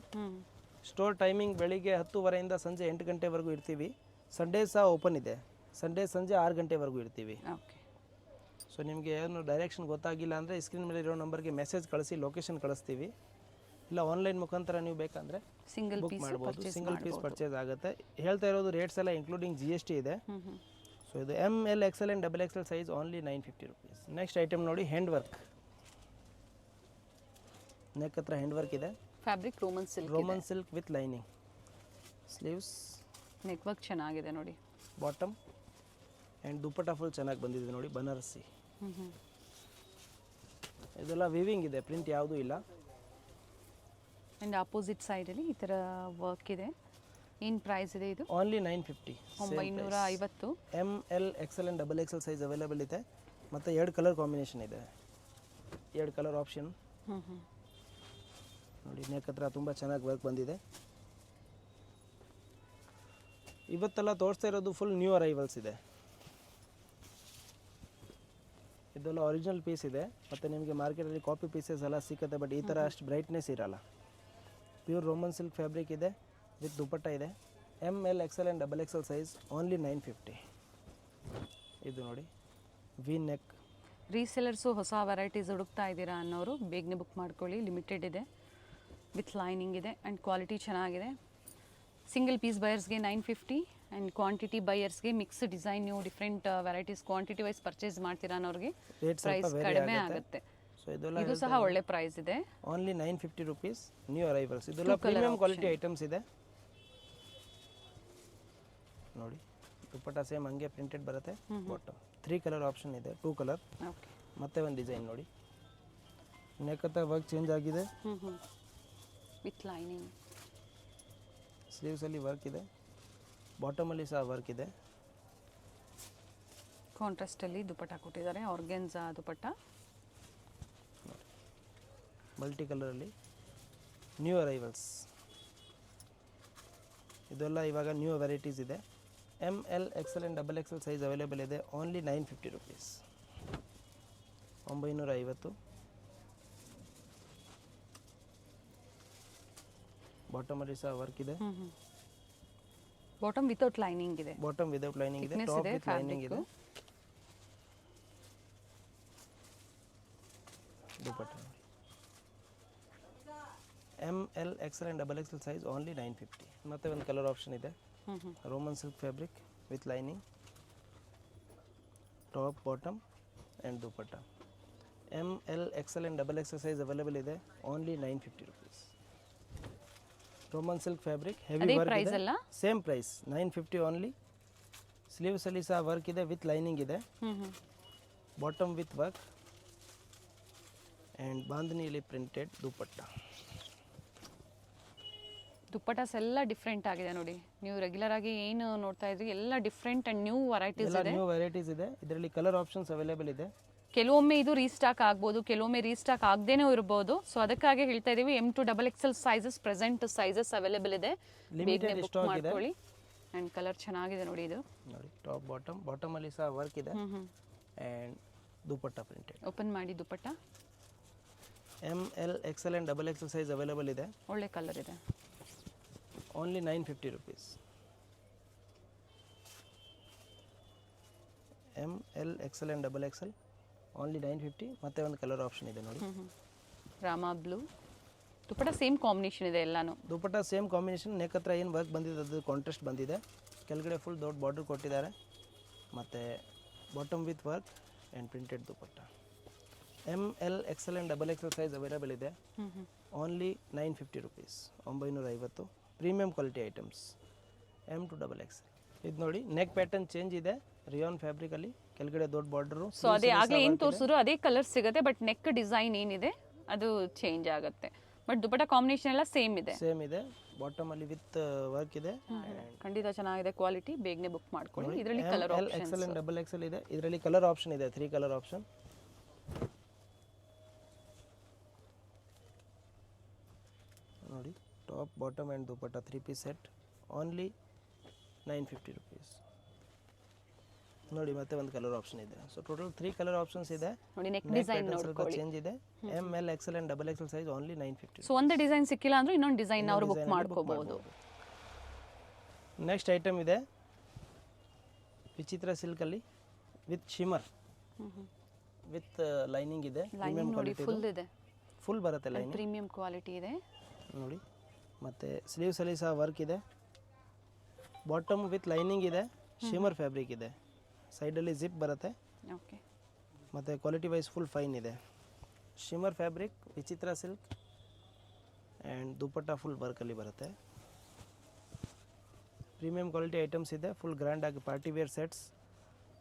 ಸ್ಟೋರ್ ಟೈಮಿಂಗ್ ಬೆಳಿಗ್ಗೆ 10:30 ಸಂಜೆ 8 ಗಂಟೆವರೆಗೂ ಇರ್ತೀವಿ. ಸಂಡೇ ಸಹ ಓಪನ್ ಇದೆ, ಸಂಡೇ ಸಂಜೆ 6 ಗಂಟೆವರೆಗೂ ಇರ್ತೀವಿ. ಓಕೆ. ಸೊ ನಿಮಗೆ ಏನು ಡೈರೆಕ್ಷನ್ ಗೊತ್ತಾಗಿಲ್ಲ ಅಂದರೆ ಸ್ಕ್ರೀನ್ ಮೇಲೆ ಇರೋ ನಂಬರ್ಗೆ ಮೆಸೇಜ್ ಕಳಿಸಿ ಲೊಕೇಶನ್ ಕಳಿಸ್ತೀವಿ. ಇಲ್ಲ ಆನ್ಲೈನ್ ಮುಖಾಂತರ ನೀವು ಬೇಕಂದರೆ ಸಿಂಗಲ್ ಬುಕ್ ಮಾಡ್ಬೋದು. ಸಿಂಗಲ್ ಪೀಸ್ ಪರ್ಚೇಸ್ ಆಗುತ್ತೆ. ಹೇಳ್ತಾ ಇರೋದು ರೇಟ್ಸ್ ಎಲ್ಲ ಇನ್ಕ್ಲೂಡಿಂಗ್ GST ಇದೆ. ಸೊ ಇದು ML XL and XXL size only 950 rupees. Next item ನೋಡಿ, ಹ್ಯಾಂಡ್ ವರ್ಕ್. ನೆಕ್ ಹತ್ರ ಹ್ಯಾಂಡ್ ವರ್ಕ್ ಇದೆ. Fabric Roman silk with lining. Sleeves, neck work ಚೆನ್ನಾಗಿದೆ ನೋಡಿ. ಬಾಟಮ್ ಆ್ಯಂಡ್ ದುಪ್ಪಟ್ಟ ಫುಲ್ ಚೆನ್ನಾಗಿ ಬಂದಿದೆ ನೋಡಿ, ಬನಾರಸಿ. ಇದೆಲ್ಲ ವಿವಿಂಗ್ ಇದೆ, ಪ್ರಿಂಟ್ ಯಾವುದೂ ಇಲ್ಲ. ಆ್ಯಂಡ್ ಆಪೋಸಿಟ್ ಸೈಡಲ್ಲಿ ಈ ಥರ ವರ್ಕ್ ಇದೆ. ಏನು ಪ್ರೈಸ್ ಇದೆ ಇದು? Only 950. 950. ML XL and XXL size available ಇದೆ. ಮತ್ತು 2 ಕಲರ್ ಕಾಂಬಿನೇಷನ್ ಇದೆ, 2 ಕಲರ್ ಆಪ್ಷನ್ ನೋಡಿ. ನೆಕ್ ಹತ್ರ ತುಂಬ ಚೆನ್ನಾಗಿ ವರ್ಕ್ ಬಂದಿದೆ. ಇವತ್ತೆಲ್ಲ ತೋರಿಸ್ತಾ ಇರೋದು ಫುಲ್ ನ್ಯೂ ಅರೈವಲ್ಸ್ ಇದೆ. ಇದೆಲ್ಲ ಒರಿಜಿನಲ್ ಪೀಸ್ ಇದೆ. ಮತ್ತು ನಿಮಗೆ ಮಾರ್ಕೆಟಲ್ಲಿ ಕಾಪಿ ಪೀಸಸ್ ಎಲ್ಲ ಸಿಗುತ್ತೆ, ಬಟ್ ಈ ಥರ ಅಷ್ಟು ಬ್ರೈಟ್ನೆಸ್ ಇರಲ್ಲ. ಪ್ಯೂರ್ ರೋಮನ್ ಸಿಲ್ಕ್ ಫ್ಯಾಬ್ರಿಕ್ ಇದೆ ವಿತ್ ದುಪ್ಪಟ್ಟ ಇದೆ. ML XL and XXL size only 950. ಇದು ನೋಡಿ, ವಿ ನೆಕ್. ರೀಸೆಲರ್ಸು ಹೊಸ ವೆರೈಟೀಸ್ ಹುಡುಕ್ತಾ ಇದ್ದೀರಾ ಅನ್ನೋರು ಬೇಗನೆ ಬುಕ್ ಮಾಡ್ಕೊಳ್ಳಿ. ಲಿಮಿಟೆಡ್ ಇದೆ, ವಿತ್ ಲೈನಿಂಗ್ ಇದೆ ಆ್ಯಂಡ್ ಕ್ವಾಲಿಟಿ ಚೆನ್ನಾಗಿದೆ. ಸಿಂಗಲ್ ಪೀಸ್ ಬಯರ್ಸ್ಗೆ 950 ಆ್ಯಂಡ್ ಕ್ವಾಂಟಿಟಿ ಬಯರ್ಸ್ಗೆ ಮಿಕ್ಸ್ ಡಿಸೈನ್, ನೀವು different varieties quantity wise purchase ಮಾಡ್ತೀರಾ ಅನ್ನೋರಿಗೆ ಪ್ರೈಸ್ ಕಡಿಮೆ ಆಗುತ್ತೆ. ಸೊ ಇದೆಲ್ಲ ಇದು ಸಹ ಒಳ್ಳೆ ಪ್ರೈಸ್ ಇದೆ. Only 950 rupees. New arrivals. ಇದೆಲ್ಲ ಪ್ರೀಮಿಯಂ ಕ್ವಾಲಿಟಿ ಐಟಮ್ಸ್ ಇದೆ ನೋಡಿ. ದುಪ್ಪಟ್ಟ ಸೇಮ್ ಹಂಗೆ ಪ್ರಿಂಟೆಡ್ ಬರುತ್ತೆ. ಬಾಟಮ್ 3 ಕಲರ್ ಆಪ್ಷನ್ ಇದೆ, 2 ಕಲರ್. ಮತ್ತೆ ಒಂದು ಡಿಸೈನ್ ನೋಡಿ. ನೆಕ್ ಹತ್ರ ವರ್ಕ್ ಚೇಂಜ್ ಆಗಿದೆ ವಿತ್ ಲೈನಿಂಗ್. ಸ್ಲೀವ್ಸಲ್ಲಿ ವರ್ಕ್ ಇದೆ, ಬಾಟಮಲ್ಲಿ ಸಹ ವರ್ಕ್ ಇದೆ. ಕಾಂಟ್ರಾಸ್ಟಲ್ಲಿ ದುಪ್ಪಟ್ಟ ಕೊಟ್ಟಿದ್ದಾರೆ, ಆರ್ಗೆನ್ಸಾ ದುಪ್ಪಟ್ಟ. ಮಲ್ಟಿ ಕಲರಲ್ಲಿ ನ್ಯೂ ಅರೈವಲ್ಸ್. ಇದೆಲ್ಲ ಇವಾಗ ನ್ಯೂ ವೆರೈಟೀಸ್ ಇದೆ. ML XL and XXL size available ಇದೆ. Only 950 rupees. 950. ಬಾಟಮಲ್ಲಿ ಸಹ ವರ್ಕ್ ಇದೆ. ಬಾಟಮ್ ವಿತೌಟ್ ಲೈನಿಂಗ್ ಇದೆ. ಬಾಟಮ್ ವಿತೌಟ್ ಲೈನಿಂಗ್ ಇದೆ, ಟಾಪ್ ವಿತ್ ಲೈನಿಂಗ್ ಇದೆ. ದುಪ್ಪಟ್ಟ ನೋಡಿ. ML XL and XXL size only 950. ಮತ್ತೆ ಒಂದು ಕಲರ್ ಆಪ್ಷನ್ ಇದೆ, Roman silk fabric with lining, top bottom and dupatta. ML XL and XXL size available ಇದೆ. Only 950 rupees. Roman silk fabric, heavy work ಇದೆ. Same price 950 only. ಸ್ಲೀವ್ಸಲ್ಲಿ ಸಹ ವರ್ಕ್ ಇದೆ ವಿತ್ ಲೈನಿಂಗ್ ಇದೆ. Bottom with work and ಬಾಂಧನಿಯಲ್ಲಿ printed ದುಪ್ಪಟ್ಟ. ದುಪ್ಪಟಾಸ್ ಎಲ್ಲ ಡಿಫ್ರೆಂಟ್ ಆಗಿದೆ ನೋಡಿ. ನೀವು ರೆಗ್ಯುಲರ್ ಆಗಿ ಏನು ನೋಡ್ತಾ ಇದ್ರಿ ಎಲ್ಲ ಡಿಫ್ರೆಂಟ್ ಆ್ಯಂಡ್ ನ್ಯೂ ವೆರೈಟೀಸ್ ಇದೆ. ನ್ಯೂ ವೆರೈಟೀಸ್ ಇದೆ. ಇದರಲ್ಲಿ ಕಲರ್ ಆಪ್ಷನ್ಸ್ ಅವೈಲೇಬಲ್ ಇದೆ. ಕೆಲವೊಮ್ಮೆ ಇದು ರೀಸ್ಟಾಕ್ ಆಗ್ಬೋದು, ಕೆಲವೊಮ್ಮೆ ರೀಸ್ಟಾಕ್ ಆಗದೇನೂ ಇರ್ಬೋದು. ಸೊ ಅದಕ್ಕಾಗಿ ಹೇಳ್ತಾ ಇದೀವಿ, M to XXL sizes present sizes available ಇದೆ. ಲಿಮಿಟೆಡ್ ಸ್ಟಾಕ್ ಇದೆ ಆ್ಯಂಡ್ ಕಲರ್ ಚೆನ್ನಾಗಿದೆ ನೋಡಿ. ಇದು ನೋಡಿ, ಟಾಪ್ ಬಾಟಮ್ ಅಲ್ಲಿ ಸಹ ವರ್ಕ್ ಇದೆ ಆ್ಯಂಡ್ ದುಪ್ಪಟ್ಟ ಪ್ರಿಂಟೆಡ್. ಓಪನ್ ಮಾಡಿ ದುಪ್ಪಟ್ಟ. ML XL and XXL size available ಇದೆ. ಒಳ್ಳೆ ಕಲರ್ ಇದೆ. Only 950 rupees. ML XL and XXL only 950. ಮತ್ತೆ ಒಂದು ಕಲರ್ ಆಪ್ಷನ್ ಇದೆ ನೋಡಿ, ರಾಮಾ ಬ್ಲೂ. ದುಪ್ಪಟ್ಟ ಸೇಮ್ ಕಾಂಬಿನೇಷನ್ ಇದೆ ಎಲ್ಲಾನು. ದುಪ್ಪಟ್ಟ ಸೇಮ್ ಕಾಂಬಿನೇಷನ್. ನೆಕ್ ಹತ್ರ ಏನು ವರ್ಕ್ ಬಂದಿದೆ ಅದು ಕಾಂಟ್ರಾಸ್ಟ್ ಬಂದಿದೆ. ಕೆಳಗಡೆ ಫುಲ್ ದೊಡ್ಡ ಬಾರ್ಡರ್ ಕೊಟ್ಟಿದ್ದಾರೆ. ಮತ್ತು bottom with work and printed dupatta. ML XL and XXL size available ಇದೆ. Only 950 rupees. 950. Premium quality items. M to XXL. ಇದು ನೋಡಿ, ನೆಕ್ ಪ್ಯಾಟರ್ನ್ ಚೇಂಜ್ ಇದೆ. ರಿಯಾನ್ ಫ್ಯಾಬ್ರಿಕಲ್ಲಿ ಕೆಳಗಡೆ ದೊಡ್ಡ ಬಾರ್ಡರು. ಸೊ ಅದೇ ಆಗಲೇ ಏನು ತೋರಿಸಿದ್ರು ಅದೇ ಕಲರ್ ಸಿಗುತ್ತೆ, ಬಟ್ ನೆಕ್ ಡಿಸೈನ್ ಏನಿದೆ ಅದು ಚೇಂಜ್ ಆಗುತ್ತೆ. ಬಟ್ ದುಪ್ಪಟ್ಟ ಕಾಂಬಿನೇಷನ್ ಎಲ್ಲ ಸೇಮ್ ಇದೆ. ಬಾಟಮಲ್ಲಿ ವಿತ್ ವರ್ಕ್ ಇದೆ. ಖಂಡಿತ ಚೆನ್ನಾಗಿದೆ ಕ್ವಾಲಿಟಿ. ಬೇಗನೆ ಬುಕ್ ಮಾಡ್ಕೊಳ್ಳಿ. ಇದರಲ್ಲಿ colour option XL and XXL ಇದೆ. ಇದರಲ್ಲಿ ಕಲರ್ ಆಪ್ಷನ್ ಇದೆ, 3 ಕಲರ್ ಆಪ್ಷನ್. ನೋಡಿ, top bottom and dupatta 3 piece set. Only 950 rupees. ನೋಡಿ, ಮತ್ತೆ ಒಂದು ಕಲರ್ ಆಪ್ಷನ್ ಇದೆ. ಸೊ ಟೋಟಲ್ 3 ಕಲರ್ ಆಪ್ಷನ್ಸ್ ಇದೆ ನೋಡಿ. ನೆಕ್ ಡಿಸೈನ್ ನೋಡ್ಕೊಳ್ಳಿ, ಚೇಂಜ್ ಇದೆ. ML XL and XXL size only 950. So ಒಂದು ಡಿಸೈನ್ ಸಿಕ್ಕಿಲ್ಲ ಅಂದ್ರೆ ಇನ್ನೊಂದು ಡಿಸೈನ್ ಅವರು ಬುಕ್ ಮಾಡ್ಕೋಬಹುದು. ನೆಕ್ಸ್ಟ್ ಐಟಮ್ ಇದೆ ವಿಚಿತ್ರ ಸಿಲ್ಕಲ್ಲಿ ವಿತ್ ಶಿಮರ್. ವಿತ್ ಲೈನಿಂಗ್ ಇದೆ, ಲೈನಿಂಗ್ ನೋಡಿ ಫುಲ್ ಇದೆ, ಫುಲ್ ಬರುತ್ತೆ ಲೈನಿಂಗ್, ಪ್ರೀಮಿಯಂ ಕ್ವಾಲಿಟಿ ಇದೆ ನೋಡಿ. ಮತ್ತು ಸ್ಲೀವ್ಸಲ್ಲಿ ಸಹ ವರ್ಕ್ ಇದೆ, ಬಾಟಮ್ ವಿತ್ ಲೈನಿಂಗ್ ಇದೆ, ಶಿಮರ್ ಫ್ಯಾಬ್ರಿಕ್ ಇದೆ, ಸೈಡಲ್ಲಿ ಜಿಪ್ ಬರುತ್ತೆ. ಓಕೆ, ಮತ್ತು ಕ್ವಾಲಿಟಿ ವೈಸ್ ಫುಲ್ ಫೈನ್ ಇದೆ. Shimmer fabric, Vichitra silk and dupatta full ವರ್ಕಲ್ಲಿ ಬರುತ್ತೆ. ಪ್ರೀಮಿಯಂ ಕ್ವಾಲಿಟಿ ಐಟಮ್ಸ್ ಇದೆ, ಫುಲ್ ಗ್ರ್ಯಾಂಡ್ ಆಗಿ party wear sets